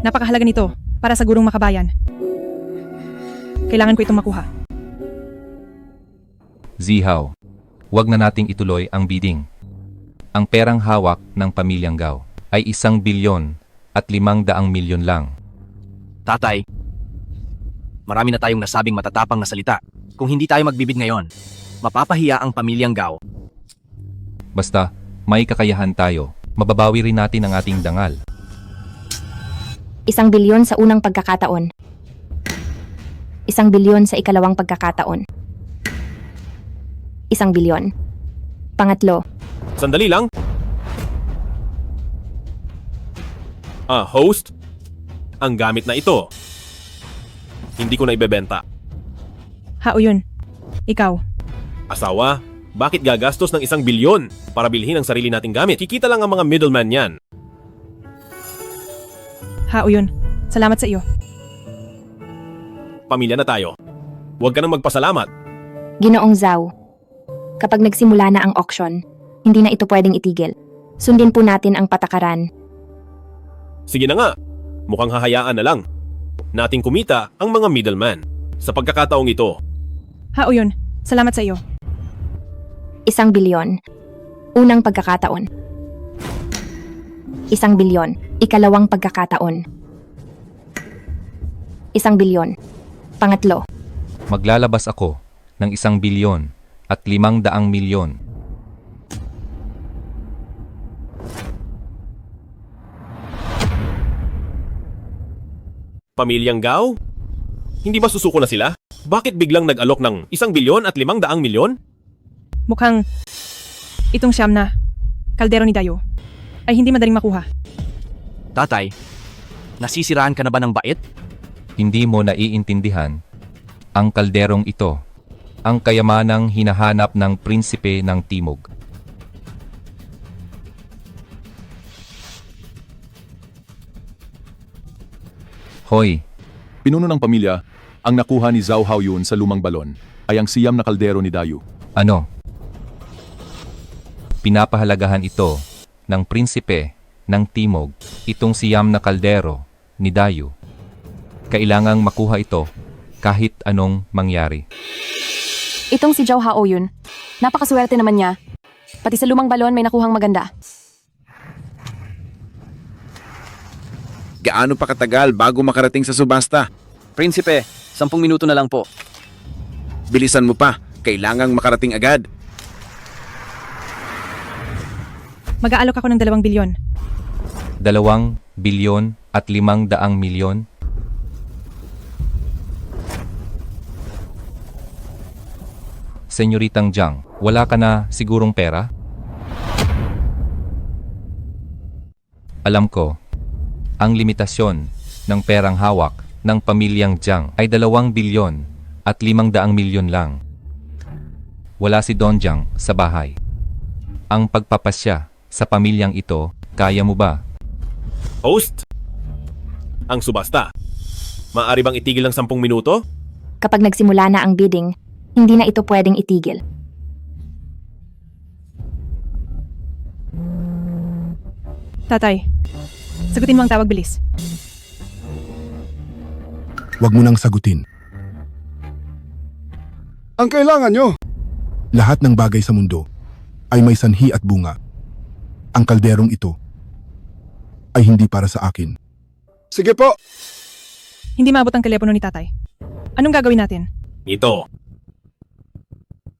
Napakahalaga nito para sa gurong makabayan. Kailangan ko itong makuha. Zihaw, huwag na nating ituloy ang bidding. Ang perang hawak ng pamilyang Gao ay 1 bilyon at 500 milyon lang. Tatay, marami na tayong nasabing matatapang na salita. Kung hindi tayo magbibid ngayon, mapapahiya ang pamilyang Gao. Basta, may kakayahan tayo. Mababawi rin natin ang ating dangal. 1 bilyon sa unang pagkakataon. 1 bilyon sa ikalawang pagkakataon. 1 bilyon. Pangatlo. Sandali lang. Host? Ang gamit na ito. Hindi ko na ibebenta. Hao yun. Ikaw. Asawa, Bakit gagastos ng 1 bilyon para bilhin ang sarili nating gamit? Kikita lang ang mga middleman yan. Hao yun. Salamat sa iyo. Pamilya na tayo. Huwag ka nang magpasalamat. Ginoong Zhao, kapag nagsimula na ang auction, hindi na ito pwedeng itigil. Sundin po natin ang patakaran. Sige na nga. Mukhang hahayaan na lang. Nating kumita ang mga middleman. Sa pagkakataong ito, Hao yun. Salamat sa iyo. 1 bilyon. Unang pagkakataon. 1 bilyon. Ikalawang pagkakataon. 1 bilyon. Pangatlo. Maglalabas ako ng 1 bilyon at 500 milyon. Pamilyang Gao? Hindi ba susuko na sila? Bakit biglang nag-alok ng 1 bilyon at 500 milyon? Mukhang itong siyam na kaldero ni Dayo ay hindi madaling makuha. Tatay, nasisiraan ka na ba ng bait? Hindi mo naiintindihan ang kalderong ito, ang kayamanang hinahanap ng prinsipe ng Timog. Hoy, Pinuno ng pamilya, ang nakuha ni Zhao Haoyun sa lumang balon ay ang siyam na kaldero ni Dayu. ano? Pinapahalagahan ito ng prinsipe ng Timog, itong siyam na kaldero ni Dayu. Kailangang makuha ito kahit anong mangyari. Itong si Zhao Hao yun. Napakaswerte naman niya. Pati sa lumang balon may nakuhang maganda. Gaano pa katagal bago makarating sa subasta? Prinsipe, 10 minuto na lang po. Bilisan mo pa. Kailangang makarating agad. Mag-aalok ako ng 2 bilyon. 2 bilyon at 500 milyon? Senyoritang Jiang, wala ka na sigurong pera? Alam ko, ang limitasyon ng perang hawak ng pamilyang Jiang ay 2 bilyon at 500 milyon lang. Wala si Don Jiang sa bahay. Ang pagpapasya sa pamilyang ito, kaya mo ba? Host? Ang subasta. Maaari bang itigil ng 10 minuto? Kapag nagsimula na ang bidding, hindi na ito pwedeng itigil. Tatay, sagutin mo ang tawag bilis. Huwag mo nang sagutin. Ang kailangan nyo, Lahat ng bagay sa mundo ay may sanhi at bunga. Ang kalderong ito ay hindi para sa akin. sige po. Hindi maabot ang telepono ni tatay. Anong gagawin natin? Ito.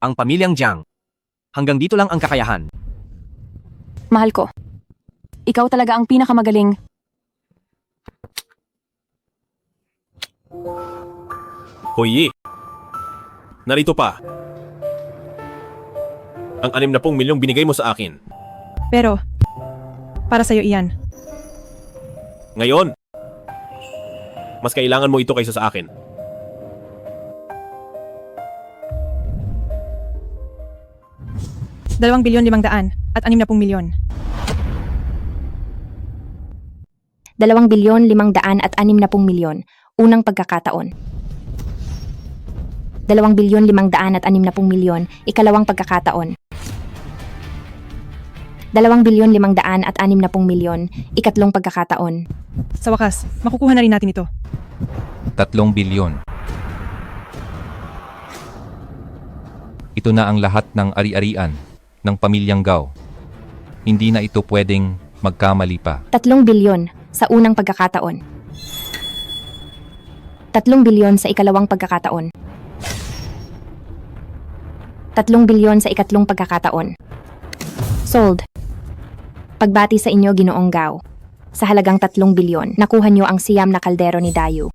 Ang pamilyang Jiang. Hanggang dito lang ang kakayahan. Mahal ko. Ikaw talaga ang pinakamagaling. Hoy, narito pa. Ang 60 milyong binigay mo sa akin. Pero, para sa'yo iyan. Ngayon, mas kailangan mo ito kaysa sa akin. Dalawang bilyon 500 at 60 milyon. 2 bilyon 500 at 60 milyon. Unang pagkakataon. 2 bilyon 500 at 60 milyon. Ikalawang pagkakataon. 2 bilyon 500 at 60 milyon. Ikatlong pagkakataon. Sa wakas, makukuha na rin natin ito. 3 bilyon. Ito na ang lahat ng ari-arian ng pamilyang Gao. Hindi na ito pwedeng magkamali pa. 3 bilyon sa unang pagkakataon. 3 bilyon sa ikalawang pagkakataon. 3 bilyon sa ikatlong pagkakataon. Sold. Pagbati sa inyo, Ginoong Gao. Sa halagang 3 bilyon, nakuha nyo ang siyam na kaldero ni Dayu.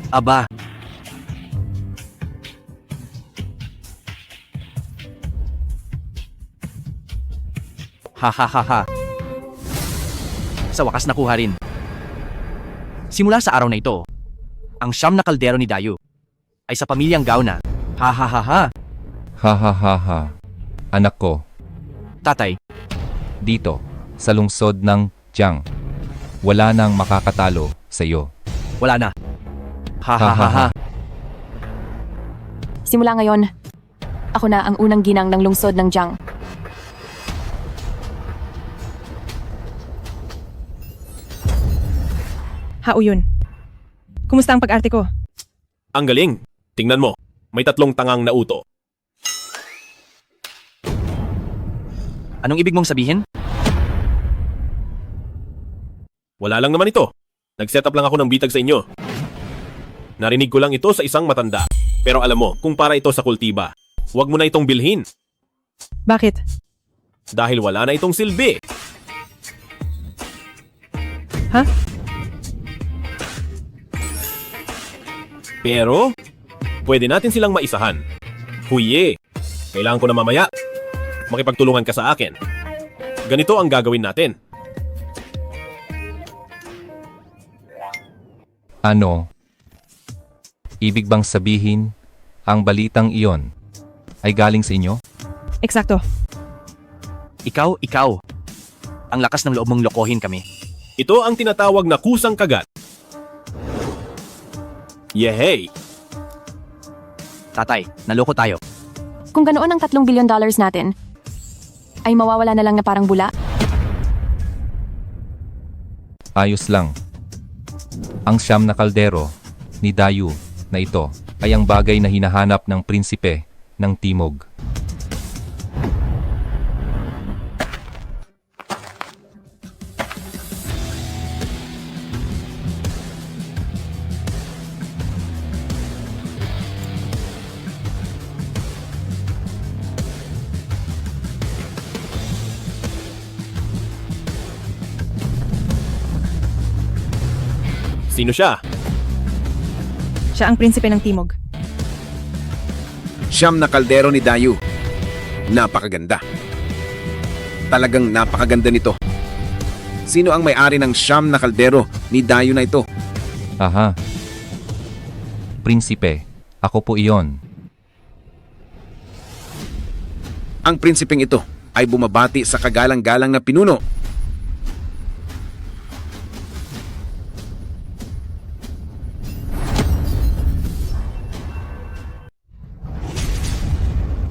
Aba, ha ha ha ha. Sa wakas nakuha rin. Simula sa araw na ito, ang siyam na kaldero ni Dayu ay sa pamilyang Gao na. Ha ha ha ha. Ha ha ha ha. Anak ko, Tatay, dito, sa lungsod ng Jiang, wala nang makakatalo sa iyo. wala na. Ha ha ha ha. Simula ngayon, ako na ang unang ginang ng lungsod ng Jiang. Hao Yun. Kumusta ang pag-arte ko? Ang galing. Tingnan mo, may 3 tangang na uto. Anong ibig mong sabihin? Wala lang naman ito. Nag-set up lang ako ng bitag sa inyo. Narinig ko lang ito sa isang matanda. Pero alam mo, kung para ito sa kultiba, huwag mo na itong bilhin. Bakit? Dahil wala na itong silbi. Ha? Pero, pwede natin silang maisahan. Huye, kailangan ko na mamaya. Makipagtulungan ka sa akin. Ganito ang gagawin natin. Ano? Ibig bang sabihin, ang balitang iyon ay galing sa inyo? Eksakto. Ikaw. Ang lakas ng loob mong lokohin kami. Ito ang tinatawag na kusang kagat. Yehey! Tatay, naloko tayo. Kung ganoon ang $3 billion natin, ay mawawala na lang na parang bula. Ayos lang. Ang siyam na kaldero ni Dayu na ito ay ang bagay na hinahanap ng prinsipe ng Timog. Sino siya? Siya ang prinsipe ng Timog. Siyam na kaldero ni Dayu. Napakaganda. Talagang napakaganda nito. Sino ang may-ari ng siyam na kaldero ni Dayu na ito? Aha. Prinsipe, ako po iyon. Ang prinsipeng ito ay bumabati sa kagalang-galang na pinuno.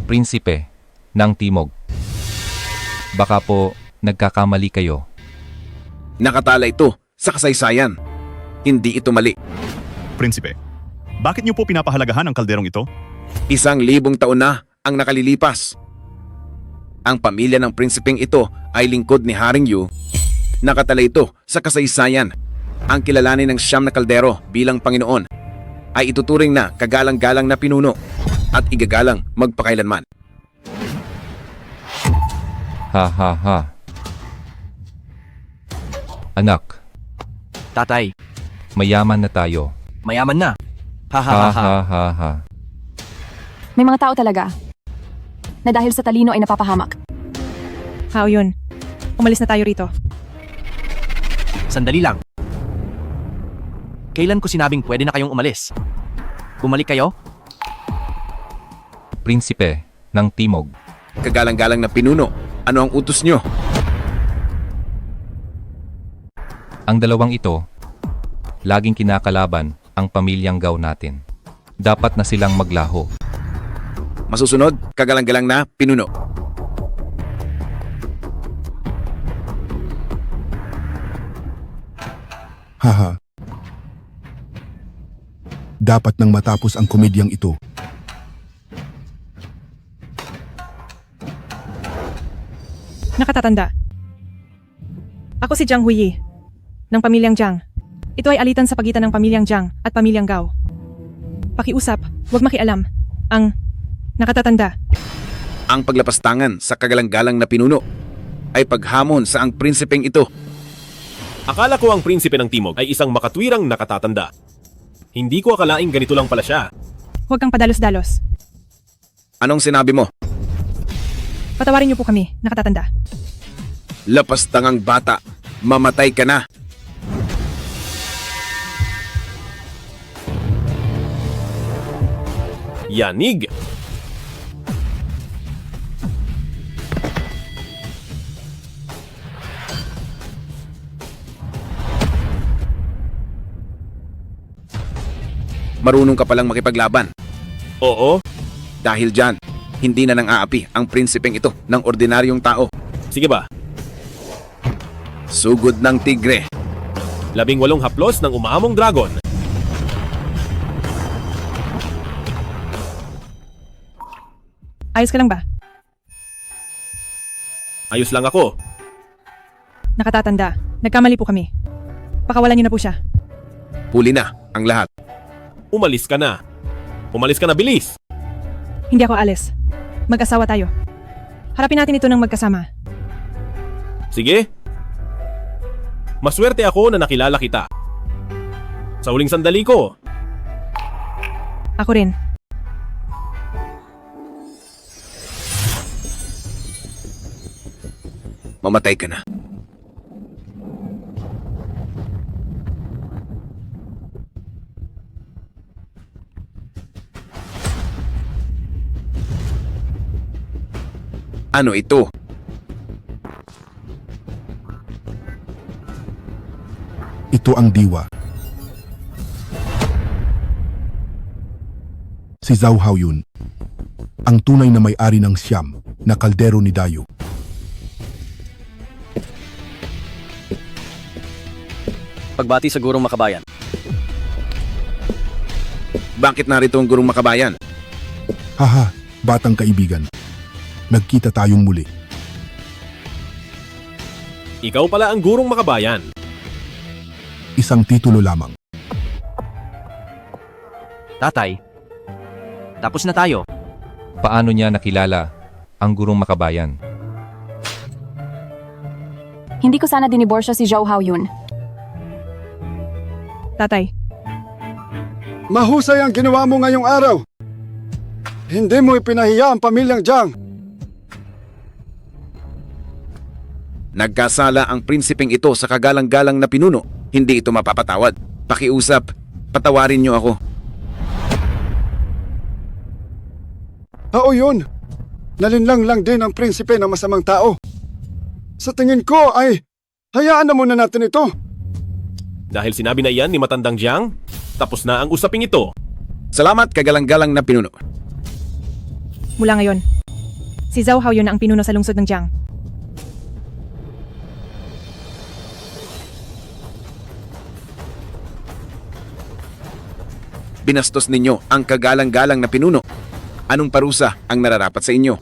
Prinsipe ng Timog. Baka po nagkakamali kayo. Nakatala ito sa kasaysayan. Hindi ito mali. Prinsipe, bakit niyo po pinapahalagahan ang kalderong ito? 1,000 taon na ang nakalilipas. Ang pamilya ng prinsipeng ito ay lingkod ni Haring Yu. Nakatala ito sa kasaysayan. Ang kilalanin ng siyam na kaldero bilang Panginoon ay ituturing na kagalang-galang na pinuno at igagalang magpakailanman. Ha ha ha. Anak, Tatay, mayaman na tayo. mayaman na. Ha ha Ha ha ha. ha ha ha. May mga tao talaga na dahil sa talino ay napapahamak. Hao Yun. Umalis na tayo rito. Sandali lang. Kailan ko sinabing pwede na kayong umalis? Bumalik kayo? Prinsipe ng Timog. Kagalang-galang na pinuno, ano ang utos nyo? Ang dalawang ito, laging kinakalaban ang pamilyang Gao natin. Dapat na silang maglaho. Masusunod, kagalang-galang na pinuno. Haha. Dapat nang matapos ang komedyang ito. Nakatatanda. Ako si Jiang Huiyi, ng pamilyang Jiang. Ito ay alitan sa pagitan ng pamilyang Jiang at pamilyang Gao. Pakiusap, huwag makialam. Ang nakatatanda. Ang paglapastangan sa kagalang-galang na pinuno ay paghamon sa ang prinsipeng ito. Akala ko ang prinsipe ng Timog ay isang makatwirang nakatatanda. Hindi ko akalaing ganito lang pala siya. Huwag kang padalos-dalos. Anong sinabi mo? Patawarin niyo po kami, nakatatanda. Lapastangang bata, mamatay ka na. Yanig! Marunong ka palang makipaglaban. Oo. Dahil dyan, hindi na nang aapi ang prinsipeng ito ng ordinaryong tao. Sige ba? Sugod ng tigre. 18 haplos ng umaamong dragon. Ayos ka lang ba? Ayos lang ako. Nakatatanda. Nagkamali po kami. Pakawalan niyo na po siya. Huli na ang lahat. Umalis ka na. Umalis ka na, bilis! Hindi ako alis. Mag-asawa tayo. Harapin natin ito ng magkasama. Sige. Maswerte ako na nakilala kita. Sa huling sandali ko. Ako rin. Mamatay ka na. Ano ito? Ito ang diwa. Si Zhao Haoyun, ang tunay na may-ari ng siyam na kaldero ni Dayu. Pagbati sa gurong makabayan. Bakit narito ang gurong makabayan? Haha, batang kaibigan. Nagkita tayong muli. Ikaw pala ang gurong makabayan. Isang titulo lamang. Tatay, tapos na tayo. Paano niya nakilala ang gurong makabayan? Hindi ko sana diniborsyo si Zhao Haoyun. Tatay, Mahusay ang ginawa mo ngayong araw. Hindi mo ipinahiya ang pamilyang Jiang. Nagkasala ang prinsipeng ito sa kagalang-galang na pinuno. Hindi ito mapapatawad. Pakiusap, patawarin niyo ako. Oo yun. Nalinlang lang din ang prinsipe ng masamang tao. Sa tingin ko ay, hayaan na muna natin ito. Dahil sinabi na iyan ni Matandang Jiang, tapos na ang usaping ito. Salamat kagalang-galang na pinuno. mula ngayon, si Zhao Haoyun na ang pinuno sa lungsod ng Jiang. Binastos ninyo ang kagalang-galang na pinuno. Anong parusa ang nararapat sa inyo?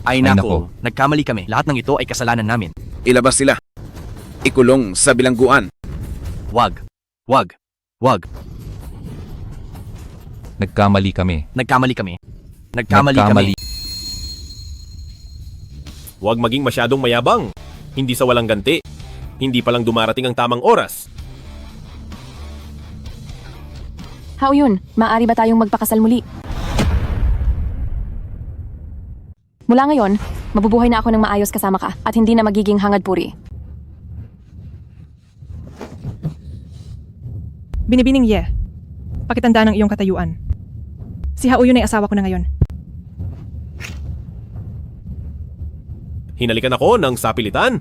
Ay nako, nagkamali kami. Lahat ng ito ay kasalanan namin. Ilabas sila. Ikulong sa bilangguan. Wag. Wag. Wag. Nagkamali kami. Nagkamali kami. Nagkamali kami. Huwag maging masyadong mayabang. Hindi sa walang ganti. Hindi pa lang dumarating ang tamang oras. Haoyun, maaari ba tayong magpakasal muli? Mula ngayon, mabubuhay na ako ng maayos kasama ka at hindi na magiging hangad puri. Binibining Ye, pakitandaan ang iyong katayuan. Si Haoyun ay asawa ko na ngayon. Hinalikan ako ng sapilitan.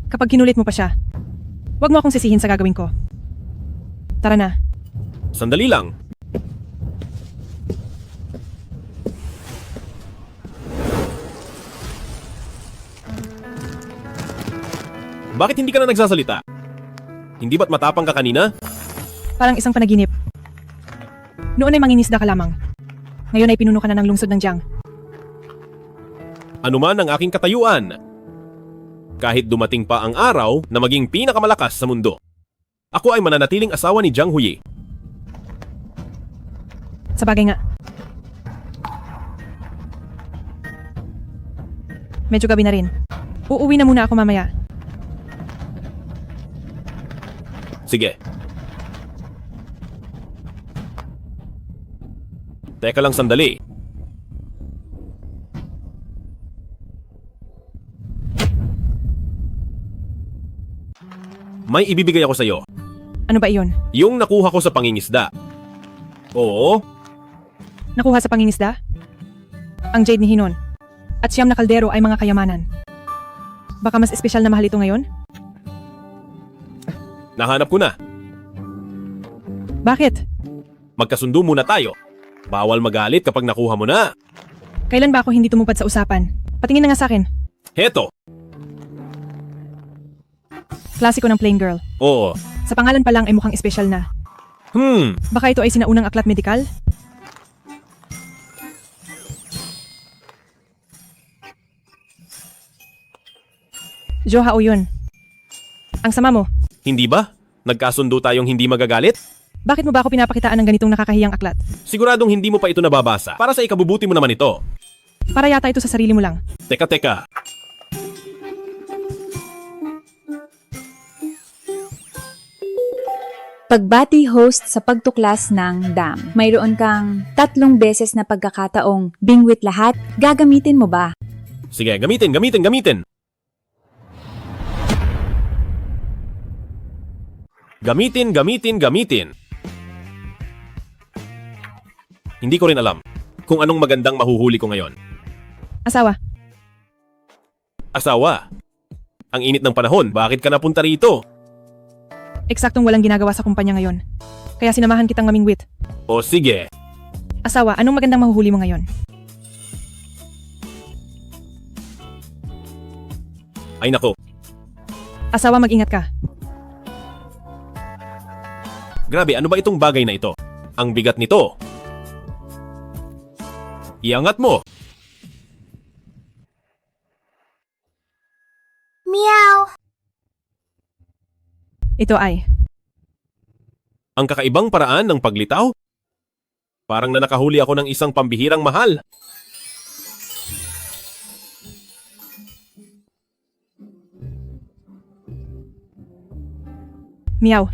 Kapag kinulit mo pa siya, huwag mo akong sisihin sa gagawin ko. Tara na. Sandali lang. Bakit hindi ka na nagsasalita? Hindi ba't matapang ka kanina? Parang isang panaginip. Noon ay mangingisda ka lamang. Ngayon ay pinuno ka na ng lungsod ng Jiang. Ano man ang aking katayuan. Kahit dumating pa ang araw na maging pinakamalakas sa mundo, ako ay mananatiling asawa ni Jiang Huyi. Sa bagay nga. Medyo gabi na rin. Uuwi na muna ako mamaya. Sige. Teka lang sandali. May ibibigay ako sa'yo. Ano ba iyon? Yung nakuha ko sa pangingisda. Oo, Nakuha sa pangingisda? Ang jade ni Hinon. At siyam na kaldero ay mga kayamanan. Baka mas espesyal na mahal ito ngayon? nahanap ko na. Bakit? Magkasundo muna tayo. Bawal magalit kapag nakuha mo na. Kailan ba ako hindi tumupad sa usapan? Patingin na nga sa akin. Heto. Klasiko ng plain girl. Oo. Sa pangalan pa lang ay mukhang espesyal na. Baka ito ay sinaunang aklat medikal? Joha o yun. Ang sama mo. Hindi ba? Nagkasundo tayong hindi magagalit? Bakit mo ba ako pinapakitaan ng ganitong nakakahiyang aklat? Siguradong hindi mo pa ito nababasa. Para sa ikabubuti mo naman ito. Para yata ito sa sarili mo lang. Teka. Pagbati host sa pagtuklas ng dam. Mayroon kang 3 beses na pagkakataong bingwit lahat. Gagamitin mo ba? Sige, gamitin. Gamitin. Hindi ko rin alam kung anong magandang mahuhuli ko ngayon. Asawa. Ang init ng panahon, bakit ka napunta rito? Eksaktong walang ginagawa sa kumpanya ngayon. Kaya sinamahan kitang mamingwit. O sige. Asawa, anong magandang mahuhuli mo ngayon? Ay nako, Asawa, mag-ingat ka. grabe, ano ba itong bagay na ito? Ang bigat nito. Iangat mo. Meow! Ito ay. Ang kakaibang paraan ng paglitaw? Parang na nakahuli ako ng isang pambihirang mahal. Meow.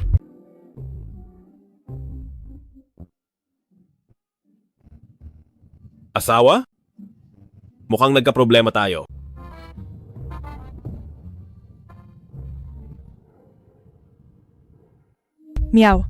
Asawa? Mukhang nagkaproblema tayo. Meow.